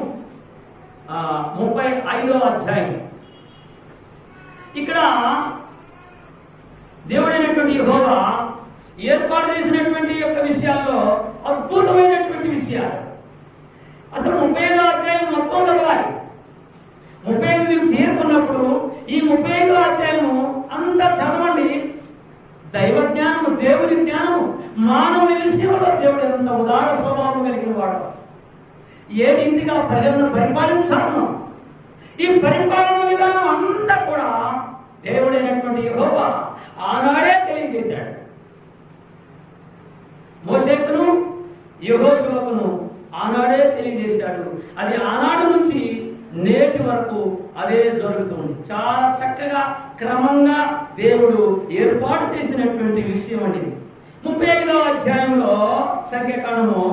35వ అధ్యాయం. ఇక్కడ దేవుడైనటువంటి యెహోవా ఏర్పాటు చేసినటువంటి యొక్క విషయాల్లో అద్భుతమైనటువంటి విషయాలు. అసలు 35వ అధ్యాయం మొత్తం చదవాలి. 35 మీరు తీరుకున్నప్పుడు ఈ 35వ అధ్యాయము అంతా చదవండి. దైవ జ్ఞానము, దేవుని జ్ఞానము, మానవుని విషయంలో దేవుడు ఎంత ఉదార స్వభావం కలిగిన వాడు, ఏ రీతిగా ప్రజలను పరిపాలించాలనో ఈ పరిపాలన విధానం అంతా కూడా దేవుడైనటువంటి యెహోవా ఆనాడే తెలియజేశాడు. మోషేకును యెహోషువకును ఆనాడే తెలియజేశాడు. అది ఆనాడు నుంచి నేటి వరకు అదే జరుగుతుంది. చాలా చక్కగా క్రమంగా దేవుడు ఏర్పాటు చేసినటువంటి విషయం అండి. 35వ అధ్యాయంలో సంఖ్యాకాండము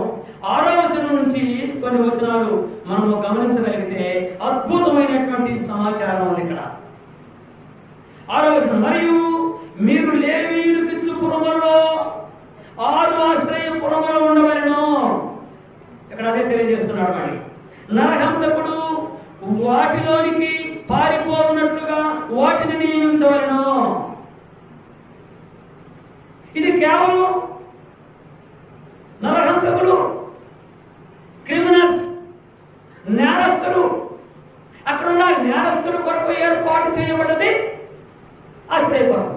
6వ వచనం నుంచి కొన్ని వచనాలు మనము గమనించగలిగితే అద్భుతమైనటువంటి సమాచారం ఉంది ఇక్కడ. 6వ వచనం, మరియు మీరు లేవీయులకు ఇచ్చు పురములలో 6 ఆశ్రయపురములు ఉండవలెను. ఇక్కడ అదే తెలియజేస్తున్నాడు. మళ్ళీ నరహంతకుడు వాటిలోనికి పారిపోవునట్లుగా వాటిని నియమించవలెను. ఇది కేవలం నరహంతకులు, క్రిమినల్స్, నేరస్తులు అక్కడున్న నేరస్తుల కొరకు ఏర్పాటు చేయబడ్డది ఆశ్రయపురం.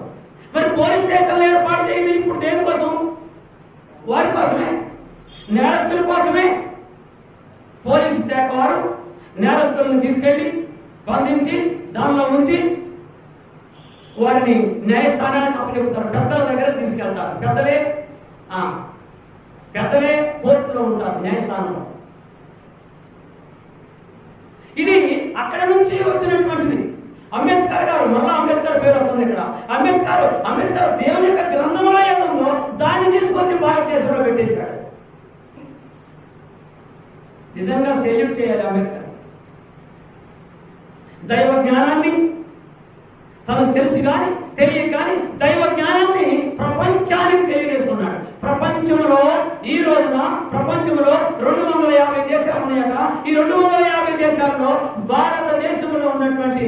మరి పోలీస్ స్టేషన్లు ఏర్పాటు చేయింది ఇప్పుడు దేనికోసం? వారి కోసమే, నేరస్తుల కోసమే. పోలీసు శాఖ వారు నేరస్తులను తీసుకెళ్లి బంధించి దానిలో ఉంచి వారిని న్యాయస్థానానికి అప్పచెప్తారు. పెద్దల దగ్గర తీసుకెళ్తారు. పెద్దలే కోర్టులో ఉంటారు, న్యాయస్థానంలో. ఇది అక్కడ నుంచి వచ్చినటువంటిది. అంబేద్కర్ గారు, మళ్ళా అంబేద్కర్ పేరు వస్తుంది ఇక్కడ. అంబేద్కర్ దేవుని యొక్క గ్రంథంలో ఏముందో దాన్ని తీసుకొచ్చి భారతదేశంలో పెట్టేశాడు. నిజంగా సెల్యూట్ చేయాలి అంబేద్కర్. దైవ జ్ఞానాన్ని తను తెలిసి కానీ తెలియక కానీ దైవ జ్ఞానాన్ని ప్రపంచానికి తెలియజేస్తున్నాడు. ప్రపంచంలో ఈ రోజున ప్రపంచంలో 250 దేశాలు ఉన్నాయట. ఈ 250 దేశాల్లో భారతదేశంలో ఉన్నటువంటి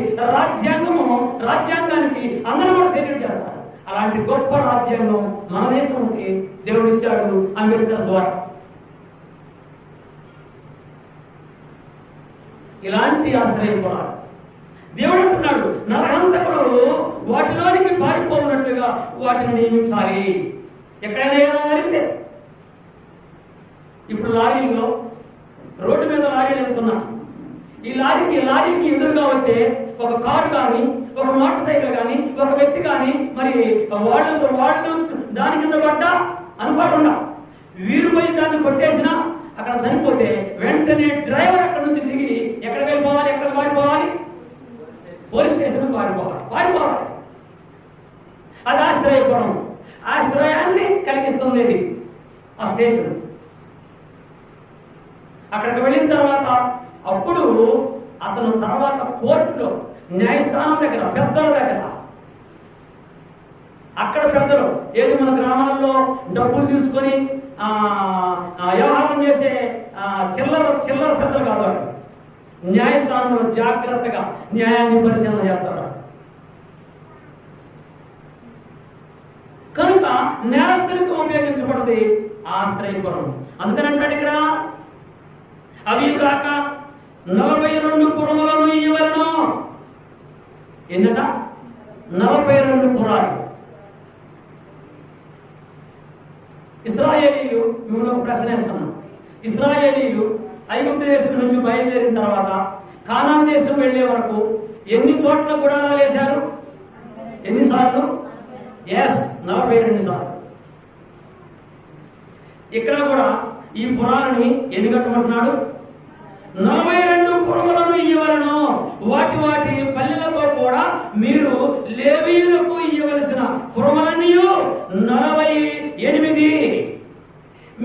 రాజ్యాంగానికి అందరూ కూడా సెల్యూట్ చేస్తారు. అలాంటి గొప్ప రాజ్యాంగం మన దేశానికి దేవుడు ఇచ్చాడు అంబేద్కర్ ద్వారా. ఇలాంటి ఆశ్రయపురాలు దేవుడు అంటున్నాడు, నరహంతకుడు వాటిలోనికి పారిపోవునట్లుగా వాటిని నియమించాలి. ఎక్కడైనా జరిగితే, ఇప్పుడు లారీలో రోడ్డు మీద లారీలు వెళ్తున్నా, ఈ లారీకి ఎదురుగా వస్తే ఒక కారు కానీ, ఒక మోటార్ సైకిల్ కానీ, ఒక వ్యక్తి కానీ, మరి వాళ్ళు దాని కింద పడ్డా అనుకోకుండా వీరు పోయి దాన్ని కొట్టేసినా అక్కడ చనిపోతే వెంటనే డ్రైవర్ అక్కడ నుంచి దిగి ఎక్కడికి వెళ్ళిపోవాలి? ఎక్కడ పారిపోవాలి? Police station పారిపోవాలి. అది ఆశ్రయపురం. ఆశ్రయాన్ని కలిగిస్తుంది ఇది ఆ స్టేషన్. అక్కడికి వెళ్ళిన తర్వాత అప్పుడు అతను తర్వాత కోర్టులో, న్యాయస్థానం దగ్గర, పెద్దల దగ్గర అక్కడ పెద్దలు ఏది మన గ్రామాల్లో డబ్బులు తీసుకొని వ్యవహారం చేసే చిల్లర పెద్దలు కాదు. న్యాయస్థానంలో జాగ్రత్తగా న్యాయాన్ని పరిశీలన చేస్తారు. కనుక నేరస్తులకు ఉపయోగించబడది ఆశ్రయపురం. అందుకని అంటాడు ఇక్కడ, అవి కాక 42 పురములను ఇవ్వలను. ఏంటట? 42 పురాలు. ఇశ్రాయేలీలు, మిమ్మల్ని ఒక ప్రశ్న వేస్తున్నాం. ఇశ్రాయేలీలు ఐగుప్తు దేశం నుంచి బయలుదేరిన తర్వాత కానాను దేశం వెళ్లే వరకు ఎన్ని చోట్ల గుడారాలు వేశారు? ఎన్నిసార్లు? 42 సార్లు. ఇక్కడ కూడా ఈ పురాలని ఎన్ని కట్టమంటున్నాడు? 42 పురములను ఇవ్వలను. వాటి పల్లెలతో కూడా మీరు లేవీయులకు ఇవ్వవలసిన పురములన్నీ 48.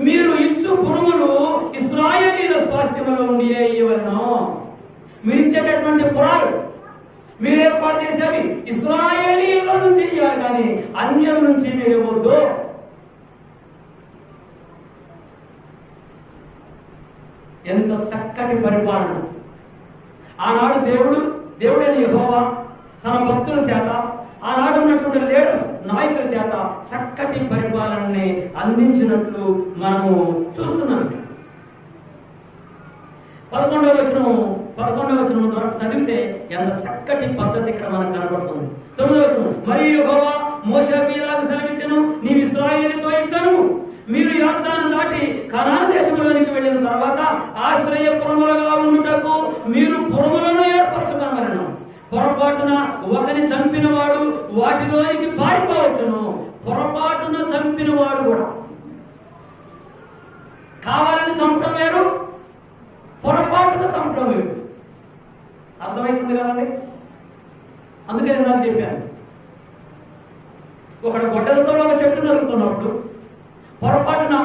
మీరు ఇచ్చు పురములు ఇశ్రాయేలీల స్వాస్థ్యములో ఉండి ఇవ్వలను. మీరు ఇచ్చేటటువంటి పురాలు మీరు ఏర్పాటు చేసేవి ఇశ్రాయేలీల నుంచి ఇవ్వాలి, కానీ అన్యం నుంచి మీరు ఇవ్వద్దు. ఎంత చక్కటి పరిపాలన! ఆనాడు దేవుడైన యెహోవా తన భక్తుల చేత, ఆనాడు ఉన్నటువంటి లీడర్స్, నాయకుల చేత చక్కటి పరిపాలనని అందించినట్లు మనము చూస్తున్నాం. 11వ వచనం ద్వారా చదివితే ఎంత చక్కటి పద్ధతి ఇక్కడ మనకు కనబడుతుంది. 9వ వచనం, మరియు యెహోవా మోషేకు ఇలాగ సెలవిచ్చెను, నీవు ఇశ్రాయేలుతో ఇట్లను, మీరు యొర్దాను దాటి కనాను దేశంలోనికి వెళ్ళిన తర్వాత ఆశ్రయపురములుగా ఉండుటకు మీరు పురములను ఏర్పరచుకోమలను. పొరపాటున ఒకరిని చంపిన వాడు వాటిలోనికి పారిపోవచ్చును. పొరపాటున చంపిన వాడు కూడా, కావాలని చంపడం వేరు, పొరపాటున చంపడం వేరు. అర్థమవుతుంది కదండి? అందుకే నేను నాకు చెప్పాను, ఒకడు గొడ్డలతో ఒక చెట్టు నరుకుతున్నప్పుడు పొరపాటున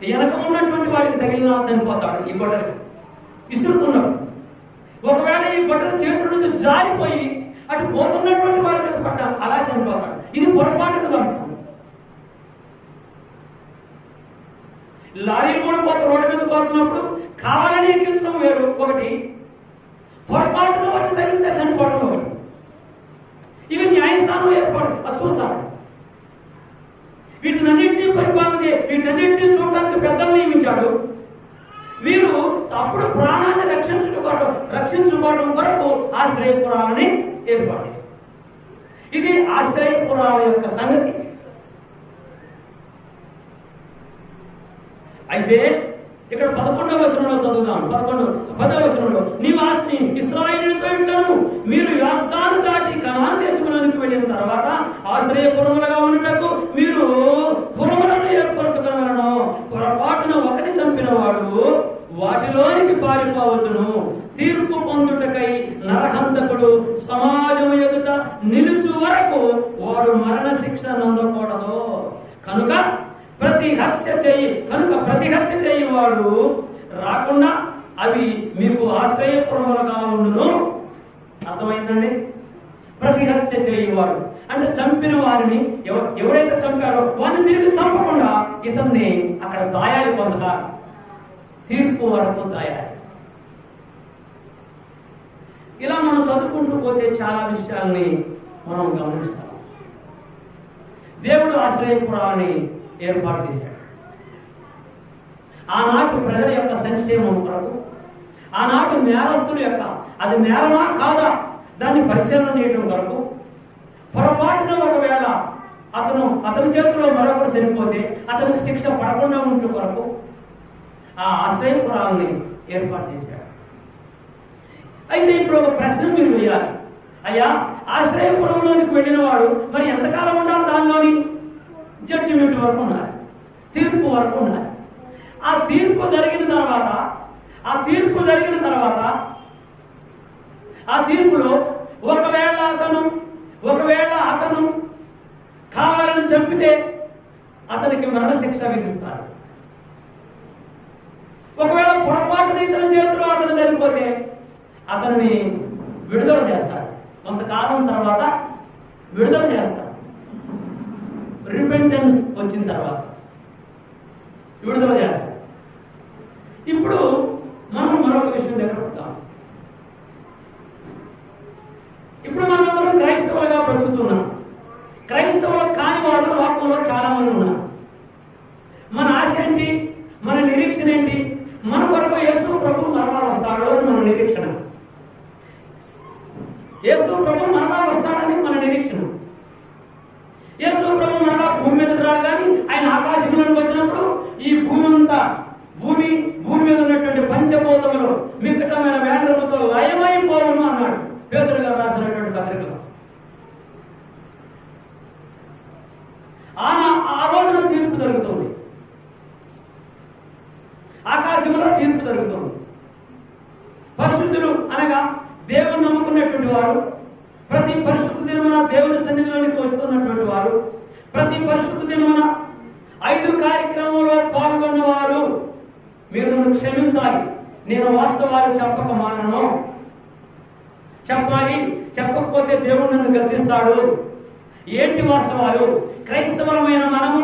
వెనక ఉన్నటువంటి వాడికి తగిలినా చనిపోతాడు. ఈ గొడ్డలు ఇసురుతున్నాడు. ఒకవేళ ఈ గొడ్డల చేతుల నుంచి జారిపోయి అటు పోతున్నటువంటి వాడి మీద పడ్డా అలా చనిపోతాడు. ఇది పొరపాటున చంపుతుంది. లారీలు కూడా రోడ్డు మీద పోతున్నప్పుడు కావాలని ఎక్కించడం వేరు ఒకటి, పొరపాటున వచ్చి తగిలితే చనిపోవడం ఒకటి. ఇవి న్యాయస్థానం ఏర్పాటు, అది చూస్తారు. వీటినన్నింటినీ పరిపాలన, వీటన్నింటినీ చూడడానికి పెద్దలు నియమించాడు. వీరు అప్పుడు ప్రాణాన్ని రక్షించుకోవడం కొరకు ఆశ్రయపురాలని ఏర్పాటు చేస్తారు. ఇది ఆశ్రయపురాల యొక్క సంగతి. అయితే ఇక్కడ 11వ వచనంలో చదువుతాం. 10వ వచనంలో, నీవు ఇశ్రాయేలుతో ఇట్లను, మీరు యొర్దాను దాటి కనాను దేశంలోనికి వెళ్ళిన తర్వాత ఆశ్రయపురములుగా ఉండుటకు మీరు పురములను ఏర్పరచుకోగలను. పొరపాటున ఒకరిని చంపిన వాడు వాటిలోనికి పారిపోవచ్చును. తీర్పు పొందుటకై నరహంతకుడు సమాజం ఎదుట నిలుచు వరకు వాడు మరణ శిక్ష నందకూడదు. కనుక ప్రతి హత్య చేయి వాడు రాకుండా అవి మీకు ఆశ్రయపురములుగా ఉండును. అర్థమైందండి? ప్రతి హత్య చేయవాడు అంటే చంపిన వారిని ఎవరైతే చంపారో వారిని తిరిగి చంపకుండా ఇతన్ని అక్కడ దాయాలి పొందగా, తీర్పు వరకు దాయాలి. ఇలా మనం చదువుకుంటూ పోతే చాలా విషయాల్ని మనం గమనిస్తాం. దేవుడు ఆశ్రయపురాన్ని ఏర్పాటు చేశాడు. ఆనాటి ప్రజల యొక్క సంక్షేమం కొరకు, ఆనాటి నేరస్తుల యొక్క, అది నేరమా కాదా దాన్ని పరిశీలన చేయడం కొరకు, పొరపాటున ఒకవేళ అతని చేతిలో మరొకరు చనిపోతే అతనికి శిక్ష పడకుండా ఉంటే కొరకు ఆ ఆశ్రయపురాలని ఏర్పాటు చేశాడు. అయితే ఇప్పుడు ఒక ప్రశ్న మీరు వేయాలి. అయ్యా, ఆశ్రయపురంలోనికి వెళ్ళిన వాడు మరి ఎంతకాలం ఉండాలి? దానిలోని జడ్జిమెంట్ వరకు ఉండాలి, తీర్పు వరకు ఉండాలి. ఆ తీర్పు జరిగిన తర్వాత ఆ తీర్పులో ఒకవేళ అతను కావాలని చంపితే అతనికి మరణశిక్ష విధిస్తారు. ఒకవేళ పొరపాటున ఇతని చేతిలో అతను చనిపోతే అతన్ని విడుదల చేస్తాడు. కొంతకాలం తర్వాత విడుదల చేస్తాడు. రిపెంటెన్స్ వచ్చిన తర్వాత విడుదల చేస్తాడు. ఇప్పుడు మనం మరొక విషయం దగ్గర వస్తాం. ఇప్పుడు మనం అందరం క్రైస్తవులుగా బ్రతుకుతున్నాం. క్రైస్తవులు కాని వారు లోకంలో చాలా మంది ఉన్నారు. మన ఆశ ఏంటి? మన నిరీక్షణ ఏంటి? మన కొరకు యేసు ప్రభు మరలా వస్తాడు అని మన నిరీక్షణ. యేసు ప్రభు మరలా వస్తాడని మన నిరీక్షణ. యేసు ప్రభు మరలా భూమి మీదకి రాడు, కానీ ఆయన ఆకాశంలోకి వచ్చినప్పుడు ఈ భూమి మీద ఉన్నటువంటి పంచభూతములు మిక్కటమైన వేండ్రముతో లయమైపోవును అన్నాడు పేతురు గారు రాసినటువంటి పత్రికలో. ఆ రోజున తీర్పు జరుగుతుంది. ఆకాశంలో తీర్పు జరుగుతుంది. పరిశుద్ధులు అనగా దేవుని నమ్ముకున్నటువంటి వారు, ప్రతి పరిశుద్ధ దినమున దేవుని సన్నిధిలోనికి వస్తున్నటువంటి వారు, ప్రతి పరిశుద్ధ దినమున 5 కార్యక్రమంలో పాల్గొన్నవారు, మీరు నన్ను క్షమించాలి, నేను వాస్తవాలు చెప్పక మానను, చెప్పాలి, చెప్పకపోతే దేవుడు నన్ను గద్దిస్తాడు. ఏంటి వాస్తవాలు? క్రైస్తవమైన మనము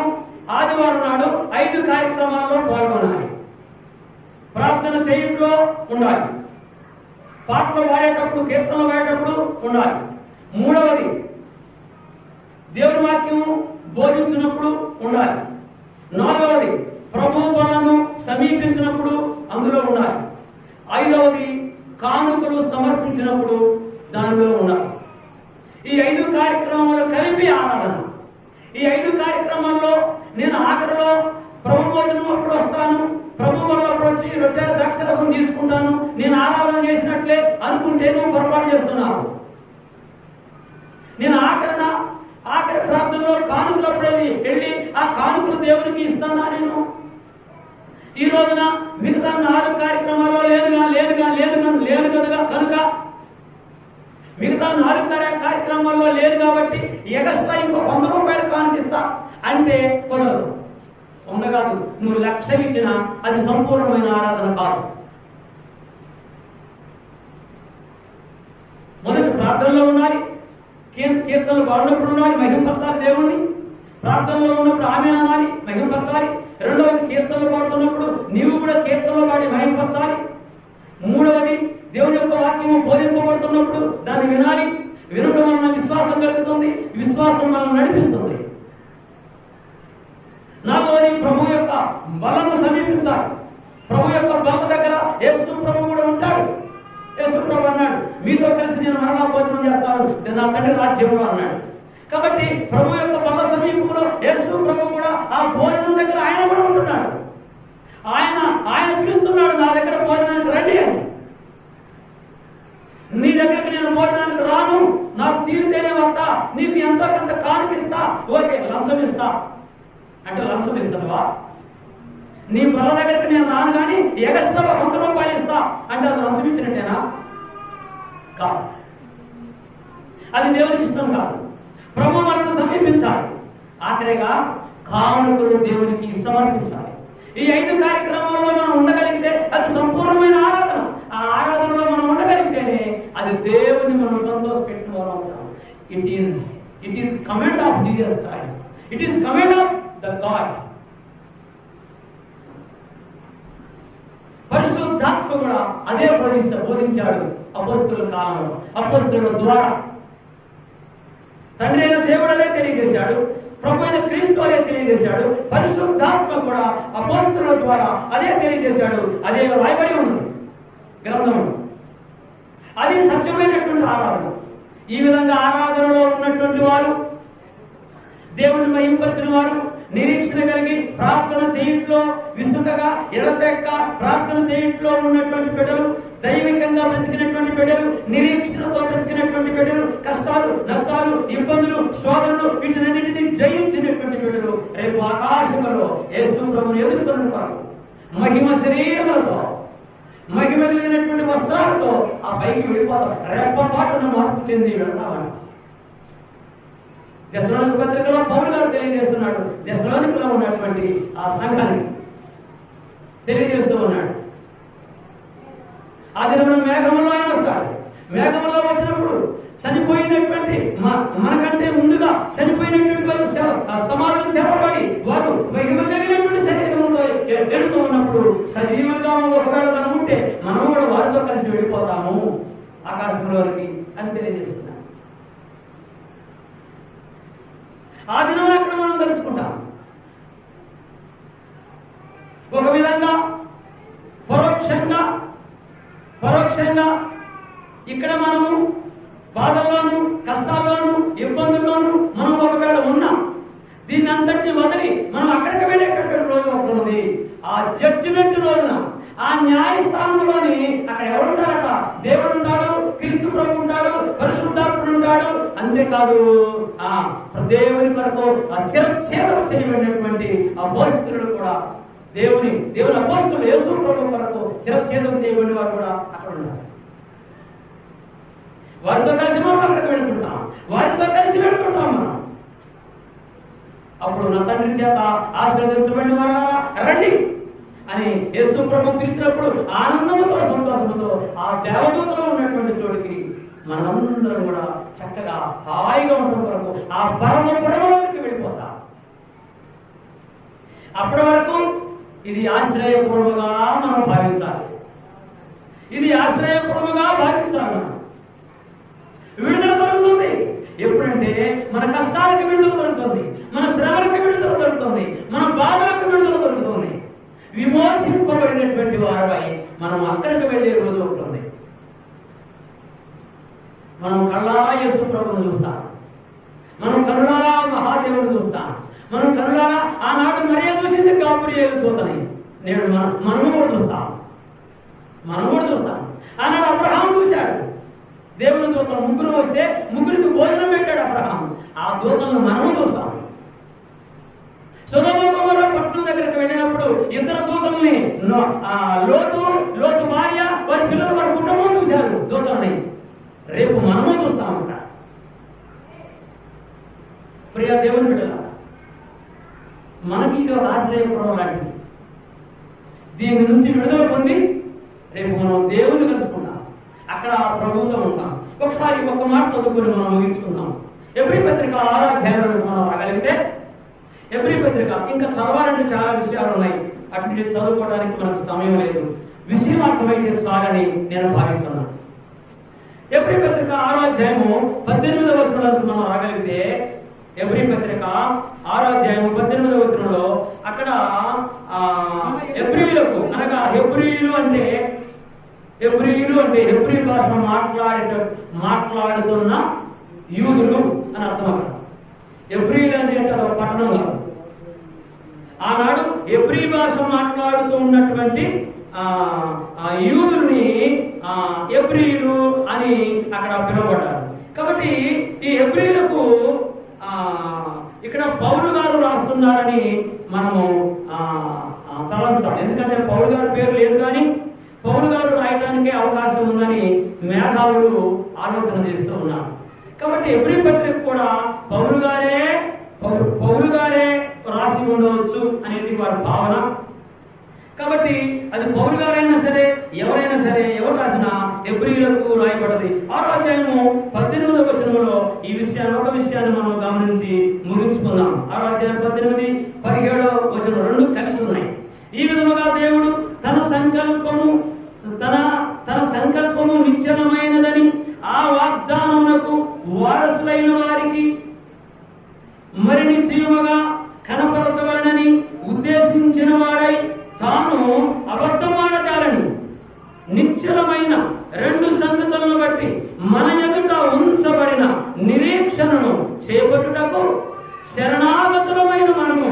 ఆదివారం నాడు 5 కార్యక్రమాల్లో పాల్గొనాలి. ప్రార్థన చేయట్లో ఉండాలి, పాటలు పాడేటప్పుడు, కీర్తనలు పాడేటప్పుడు ఉండాలి. 3వది దేవుని వాక్యం బోధించినప్పుడు ఉండాలి. 4వది ప్రభు పనులను సమీపించినప్పుడు అందులో ఉండాలి. 5వది కానుకలు సమర్పించినప్పుడు దానిలో ఉండాలి. ఈ 5 కార్యక్రమాలు కలిపి ఆరాధన. ఈ 5 కార్యక్రమాల్లో నేను ఆఖరిలో ప్రభు భోజనం అప్పుడు వస్తాను, ప్రభు వల్లప్పుడు వచ్చి రొట్టెల ద్రాక్షరసం తీసుకుంటాను, నేను ఆరాధన చేసినట్లే అనుకుంటే నువ్వు పొరపాటు చేస్తున్నావు. నేను ఆఖరి ప్రార్థనలో కానుకలప్పుడే వెళ్ళి ఆ కానుకలు దేవునికి ఇస్తానా? నేను ఈ రోజున మిగతా 4 కార్యక్రమాల్లో లేదు కదగా కనుక మిగతా 4 కార్యక్రమాల్లో లేదు కాబట్టి ఎగస్ట్రా ఇంకో 100 రూపాయలు కానుకిస్తా అంటే కుదరదు. ఉండగాదు, నువ్వు లక్ష్యం ఇచ్చినా అది సంపూర్ణమైన ఆరాధన కాదు. మొదటి ప్రార్థనలో ఉండాలి, కీర్తనలు పాడినప్పుడు ఉండాలి, మహింపరచాలి దేవుణ్ణి. ప్రార్థనలో ఉన్నప్పుడు ఆమె అనాలి, మహింపరచాలి. 2వది కీర్తనలు పాడుతున్నప్పుడు నీవు కూడా కీర్తనలు పాడి మహింపరచాలి. 3వది దేవుని యొక్క వాక్యము బోధింపబడుతున్నప్పుడు దాన్ని వినాలి. వినడం వలన విశ్వాసం కలుగుతుంది, విశ్వాసం మనల్ని నడిపిస్తుంది. 4వది ప్రభు యొక్క బలను సమీపించాలి. ప్రభు యొక్క బల దగ్గర యేసు ప్రభు కూడా ఉంటాడు. యేసు ప్రభు అన్నాడు, మీతో కలిసి నేను మరలా భోజనం చేస్తాను నా తండ్రి రాజ్యంలో అన్నాడు. కాబట్టి ప్రభు యొక్క బల సమీపంలో యేసు ప్రభు కూడా ఆ భోజనం దగ్గర ఆయన కూడా ఉంటున్నాడు. ఆయన పిలుస్తున్నాడు, నా దగ్గర భోజనానికి రండి అని. నీ దగ్గరికి నేను భోజనానికి రాను, నాకు తీరితేనే వస్తా, నీకు ఎంతో కొంత కానుకిస్తా, ఓకే లంచం ఇస్తా అంటే లంచం ఇస్తావా? నీ బల దగ్గరికి నేను రాను కానీ ఎగస్ట్రా 100 రూపాయలు ఇస్తా అంటే అది లంచం ఇచ్చినట్టేనా? కాదు, అది దేవునికి ఇష్టం కాదు. ప్రభు మనకు సమీపించాలి. ఆఖరిగా కానుకలు దేవునికి సమర్పించాలి. ఈ 5 కార్యక్రమాల్లో మనం ఉండగలిగితే అది సంపూర్ణమైన ఆరాధన. ఆ ఆరాధనలో మనం ఉండగలిగితేనే అది దేవుని మనం సంతోషపెట్టిన వారు అవుతాం. It is command of Jesus Christ. It is command of the God. పరిశుద్ధాత్మ కూడా అదే బోధించాడు అపోస్తలుల కాలంలో. అపోస్తలుల ద్వారా తండ్రి అయిన దేవుడు అదే తెలియజేశాడు, ప్రభు అయిన క్రీస్తు అదే తెలియజేశాడు, పరిశుద్ధాత్మ కూడా అపోస్తలుల ద్వారా అదే తెలియజేశాడు. అదే రాయబడి ఉంది గ్రంథము. అది సత్యమైనటువంటి ఆరాధన. ఈ విధంగా ఆరాధనలో ఉన్నటువంటి వారు, దేవుని మహింపరిచిన వారు, నిరీక్షణ కలిగి ప్రార్థన చేయట్లో విసుకగా ఎడతెక్క ప్రార్థన చేయట్లో ఉన్నటువంటి బిడ్డలు, దైవికంగా బ్రతికినటువంటి బిడ్డలు, నిరీక్షణతో బ్రతికినటువంటి బిడ్డలు, కష్టాలు, నష్టాలు, ఇబ్బందులు, శోధనలు వీటినన్నింటినీ జయించినటువంటి బిడ్డలు రేపు ఆకాశంలో యేసు ప్రభువును ఎదుర్కొంటారు. మహిమ శరీరములతో, మహిమ కలిగినటువంటి వస్త్రాలతో ఆ పైకి వెళ్ళిపోతాం. రెప్పపాటును మార్పు చెంది వెళ్తామని దశలోనిక పత్రికలో పౌలు గారు తెలియజేస్తున్నాడు. దశలోనికలో ఉన్నటువంటి ఆ సంఘాన్ని తెలియజేస్తూ ఉన్నాడు. ఆ దినమున మేఘంలో ఆయన వస్తాడు. మేఘంలో వచ్చినప్పుడు చనిపోయి చనిపోయినటువంటి మనకంటే ముందుగా చనిపోయినటువంటి వారు సమాధులు తెరవబడి వారు మహిమ కలిగినటువంటి శరీరంలో వెళుతూ ఉన్నప్పుడు సజీవులుగా ఒకవేళ మనం ఉంటే మనం కూడా వారితో కలిసి వెళ్ళిపోతాము ఆకాశంలోనికి అని తెలియజేస్తున్నాం. ఆ దినం అక్కడ మనం తెలుసుకుంటాం. ఒక విధంగా పరోక్షంగా ఇక్కడ మనము బాధల్లోనూ కష్టాల్లోనూ ఇబ్బందుల్లోనూ మనం ఒకవేళ ఉన్నాం. దీన్ని అంతటిని వదిలి మనం అక్కడికి వెళ్ళేటటువంటి రోజు ఒకటి ఉంది. ఆ జడ్జిమెంట్ రోజున ఆ న్యాయస్థానంలోని అక్కడ ఎవరుంటారట? దేవుడు ఉంటాడు, క్రీస్తు ప్రభు ఉంటాడు, పరిశుద్ధాత్ముడు ఉంటాడు. అంతేకాదు దేవుని కొరకు శిరచ్ఛేదం చేయబడినటువంటి అపోస్తలుడు కూడా దేవుని అపోస్తలుడు యేసు ప్రభు కొరకు శిరచ్ఛేదం చేయబడిన వారు కూడా అక్కడ ఉన్నారు. వారితో కలిసి మనం అక్కడికి వెళ్తుంటాం, వారితో కలిసి వెళ్తుంటాం మనం. అప్పుడు నా తండ్రి చేత ఆశీర్వదించబడిన వారా రండి అని యేసు ప్రభు పిలిచినప్పుడు ఆనందముతో సంతోషంతో ఆ దేవదూతలో ఉన్నటువంటి చోటికి మనందరం కూడా చక్కగా హాయిగా ఉండడం కొరకు ఆ పరమపురంలోకి వెళ్ళిపోతాం. అప్పటి వరకు ఇది ఆశ్రయపూర్వగా మనం భావించాలి. మనం విడుదల దొరుకుతుంది. ఎప్పుడంటే మన కష్టాలకు విడుదల దొరుకుతుంది, మన శ్రమలకు విడుదల దొరుకుతుంది, మన బాధలకు విడుదల దొరుకుతుంది. విమోచింపబడినటువంటి వారమై మనం అక్కడికి వెళ్ళే రోజు ఉంటుంది. మనం కళ్ళారా యేసు ప్రభువును చూస్తాం, మనం కళ్ళారా మహాదేవుని చూస్తాం, మనం కళ్ళారా ఆనాడు మరియ చూసింది గాబ్రియేలు దూతని నేడు మనం కూడా చూస్తాం. ఆనాడు అబ్రహాం చూశాడు దేవుని దూతలు ముగ్గురు వస్తే ముగ్గురికి భోజనం పెట్టాడు అబ్రహాం. ఆ దూతలను మనము చూస్తాం. సొదొమ గొమొర్రా పట్టణం దగ్గరికి వెళ్ళినప్పుడు ఇద్దరు దూతల్ని లోతు భార్య, వారి పిల్లలు, వారి కుటుంబం చూశారు దూతల్ని. రేపు మనము చూస్తామంట. ప్రియ దేవుని బిడ్డలారా, మనకి ఇది ఒక ఆశ్రయపురం లాంటిది. దీని నుంచి విడుదల పొంది రేపు మనం దేవుని కలుసుకుంటాం, అక్కడ ప్రభువుతో ఉంటాం. ఒకసారి ఒక్క మాట చదువుకొని మనం ముగించుకుందాం. ఎబ్రీ పత్రిక 6వ అధ్యాయంలో మనం రాగలిగితే, ఎబ్రీ పత్రిక ఇంకా చదవాలంటే చాలా విషయాలు ఉన్నాయి. అటు చదువుకోవడానికి మనకు సమయం లేదు. విషయం అర్థమైతే చాలని నేను భావిస్తున్నాను. ఎబ్రీ పత్రిక 6వ అధ్యాయము 18వ వచనంలో మనం రాగలిగితే, ఎబ్రీ పత్రిక 6వ అధ్యాయము 18వ వచనంలో అక్కడ హెబ్రీయులకు అనగా హెబ్రీయులు అంటే హెబ్రీ భాష మాట్లాడుతున్న యూదులు అని అర్థం. అక్కడ హెబ్రీయులు అంటే ఒక పట్టణం కాదు. ఆనాడు హెబ్రీ భాష మాట్లాడుతూ ఉన్నటువంటి యూదుల్ని హెబ్రీయులు అని అక్కడ పిలువబడ్డారు. కాబట్టి ఈ హెబ్రీయులకు ఇక్కడ పౌలు గారు రాస్తున్నారని మనము తలంచాలి. ఎందుకంటే పౌలు గారి పేరు లేదు, కానీ పౌలు గారు రాయడానికి అవకాశం ఉందని మేధావులు ఆలోచన చేస్తూ ఉన్నారు. కాబట్టి హెబ్రీ పత్రిక కూడా పౌలు గారే రాసి ఉండవచ్చు అనేది వారి భావన. కాబట్టి అది పౌలు గారైనా సరే ఎవరైనా సరే ఎవరు రాసినా హెబ్రీయులకు రాయబడ్డది. 6వ అధ్యాయము 18వ వచనంలో ఈ విషయాన్ని ఒక విషయాన్ని మనం గమనించి ముగించుకుందాం. 6వ అధ్యాయం 18, 17వ వచనం రెండు కలిసి ఉన్నాయి. ఈ విధముగా దేవుడు తన సంకల్పము నిశ్చలమైనదని ఆ వాగ్దానమునకు వారసులైన వారికి మరి నిశ్చయముగా కనపరచవలనని ఉద్దేశించిన వాడై తాను అబద్ధమాడతారని నిశ్చలమైన రెండు సంగతులను బట్టి మన ఎదుట ఉంచబడిన నిరీక్షణను చేపట్టుటకు శరణాగతులమైన మనము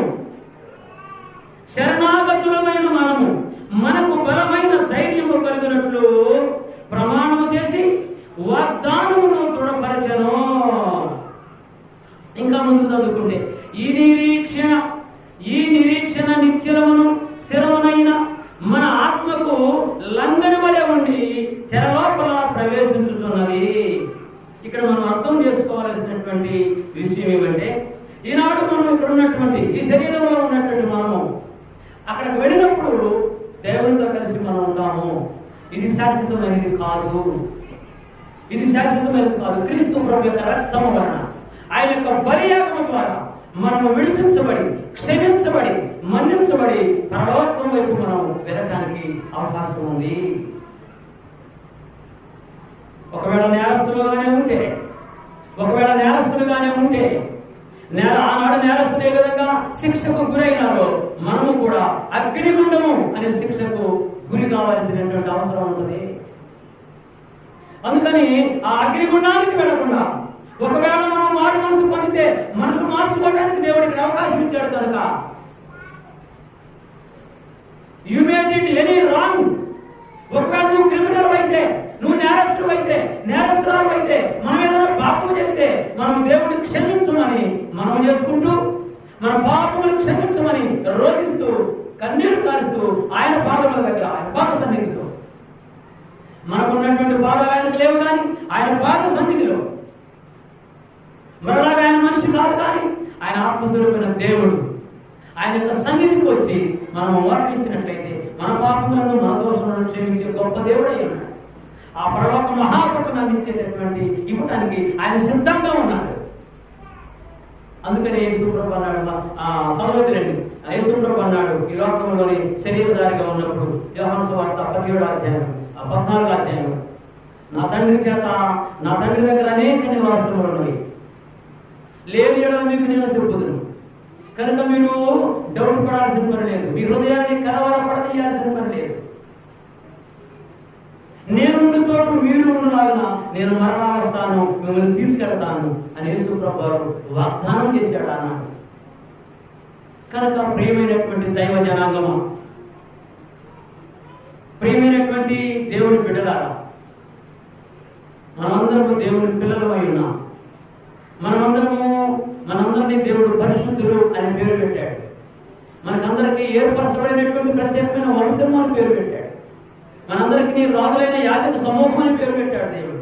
మనకు బలమైన ధైర్యము కలిగినట్లు ప్రమాణము చేసి వాగ్దానమును దృఢపరచెను. ఇంకా ముందు చదువుకుంటే ఈ నిరీక్షణ నిశ్చలమును స్థిరమునైన మన ఆత్మకు లంగని వలె ఉండి తెర లోపల ప్రవేశించుతున్నది. ఇక్కడ మనం అర్థం చేసుకోవాల్సినటువంటి విషయం ఏమంటే, ఈనాడు మనం ఇక్కడ ఉన్నటువంటి ఈ శరీరంలో ఉన్నటువంటి మనము అక్కడికి వెళ్ళినప్పుడు దేవునితో కలిసి మనం ఉంటాము. ఇది శాశ్వతమైనది కాదు. క్రీస్తు ప్రభు యొక్క రక్తము వలన, ఆయన యొక్క బలియాగము ద్వారా మనము విడిపించబడి, క్షమించబడి, మన్నించబడి పరలోకం వైపు మనం వెళ్ళడానికి అవకాశం ఉంది. ఒకవేళ నేరస్తులుగానే ఉంటే ఆనాడు నేరస్తులు ఏ విధంగా శిక్షకు గురైనారో మనము కూడా అగ్నిగుండము అనే శిక్షకు గురి కావాల్సినటువంటి అవసరం ఉంటుంది. అందుకని ఆ అగ్నిగుండానికి వెళ్లకుండా, ఒకవేళ మనం మారు మనసు పొందితే మనసు మార్చుకోవడానికి దేవుడు ఇక్కడ అవకాశం ఇచ్చాడు కనుక, you may did any wrong, ఒకవేళ నువ్వు క్రిమినల్ అయితే, నువ్వు నేరస్తులు అయితే, నేరస్తురాలు అయితే, మనం ఏదైనా పాపం చేస్తే మనం దేవుడిని క్షమించమని మనం చేసుకుంటూ, మన పాపములు క్షమించమని రోధిస్తూ, కన్నీరు కారుస్తూ ఆయన పాదముల దగ్గర, ఆయన పాద సన్నిధిలో, మనకున్నటువంటి బాధలు ఆయనకు లేవు కానీ ఆయన పాద సన్నిధిలో, మరలాగా ఆయన మనిషి కాదు కానీ ఆయన ఆత్మస్వరూపమైన దేవుడు, ఆయన యొక్క సన్నిధికి వచ్చి మనం వర్ణించినట్లయితే మన పాపములను, మన దోషములను క్షమించే గొప్ప దేవుడై ఉన్నాడు. ఆ పరలోక మహాపటను అందించేటటువంటి ఇవ్వడానికి ఆయన సిద్ధంగా ఉన్నాడు. అందుకని యేసుప్రభు అన్నాడు, చదవద్దులండి, యేసుప్రభు అన్నాడు, ఈ లోకంలోని శరీరధారిగా ఉన్నప్పుడు యోహాను సువార్త 17వ అధ్యాయం 14వ అధ్యాయం, నా తండ్రి దగ్గర అనేక నివాసములు ఉన్నాయి, లేని యెడల మీకు నేను చెప్పుదును, కనుక మీరు డౌట్ పడాల్సిన పని లేదు, మీ హృదయాన్ని కలవరపడదీయాల్సిన పని లేదు, నేనున్న చోటు మీరు ఉన్నలాగా నేను మరలా వస్తాను, మిమ్మల్ని తీసుకెళ్తాను అని యేసుప్రభు వాగ్దానం చేశాడు అన్నాడు. కనుక ప్రియమైనటువంటి దైవ జనాంగమా, ప్రియమైనటువంటి దేవుని బిడ్డలారా, మనమందరము దేవుని పిల్లలమై ఉన్నాం. మనందరినీ దేవుడు పరిశుద్ధులు అని పేరు పెట్టాడు. మనకందరికీ ఏర్పరచబడినటువంటి ప్రత్యేకమైన వంశము అని పేరు పెట్టాడు. మనందరికీ రాజులైన యాజక సమూహం అని పేరు పెట్టాడు దేవుడు.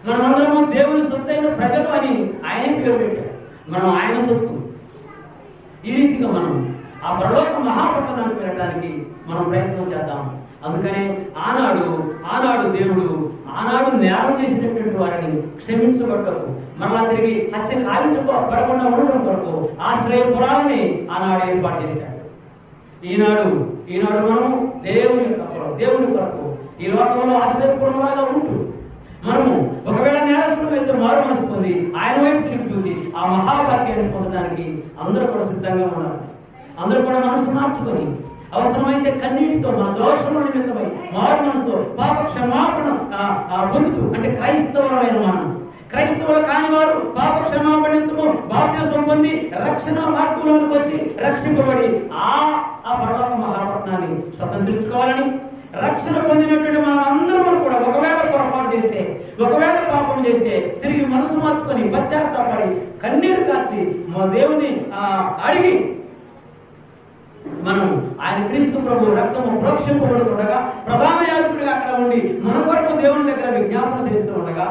మనమందరము దేవుని సొత్తైన ప్రజలు అని ఆయన పేరు పెట్టాడు. మనం ఆయన సొత్తు. ఈ రీతిగా మనం ఆ పరలోక మహాపట్టణానికి వెళ్ళడానికి మనం ప్రయత్నం చేద్దాం. అందుకనే ఆనాడు దేవుడు నేరం చేసినటువంటి వారిని క్షమించబడ్డకు, మరలా తిరిగి హత్య కావించబడకుండా ఉండడం కొరకు ఆశ్రయపురాలని ఆనాడు ఏర్పాటు చేశాడు. ఈనాడు మనం దేవుని కొరకు ఈ లోకంలో ఆశ్రయపురంలాగా ఉంటూ, మనము ఒకవేళ నేరస్తులు అయితే మారు మనసు పొంది ఆయన వైపు తిరిగి చూసి ఆ మహాభాగ్యాన్ని పొందడానికి అందరూ కూడా సిద్ధంగా ఉన్నారు. అందరూ కూడా మనసు మార్చుకొని అవసరమైతే కన్నీటితో మన దోషముల నిమిత్తమై మారు మనసుతో పాప క్షమాపణ పొందుతూ, అంటే క్రైస్తవులైన మనం, క్రైస్తవులు కాని వారు పాప క్షమాపణించము బాప్తిస్మం పొంది రక్షణ మార్గంలోకి వచ్చి రక్షింపబడి ఆ పరలోక మహాపట్నాన్ని స్వతంత్రించుకోవాలని, రక్షణ పొందినటువంటి మనం అందరం కూడా ఒకవేళ పొరపాటు చేస్తే, ఒకవేళ పాపం చేస్తే తిరిగి మనసు మార్చుకొని పశ్చాత్తాపడి కన్నీరు కార్చి మా దేవుని అడిగి మనం ఆయన క్రీస్తు ప్రభు రక్తము ప్రోక్షింపబడుతుండగా ప్రధాన యాజకుడిగా అక్కడ ఉండి మన కొరకు దేవుని దగ్గర విజ్ఞాపన చేస్తూ ఉండగా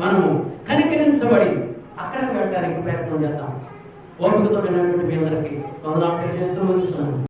మనము కనికరించబడి అక్కడికి వెళ్ళడానికి ప్రయత్నం చేద్దాం. ఓపికతో విన్నటువంటి మీ అందరికీ వందనాలు తెలియజేస్తూ ఉంటున్నాను.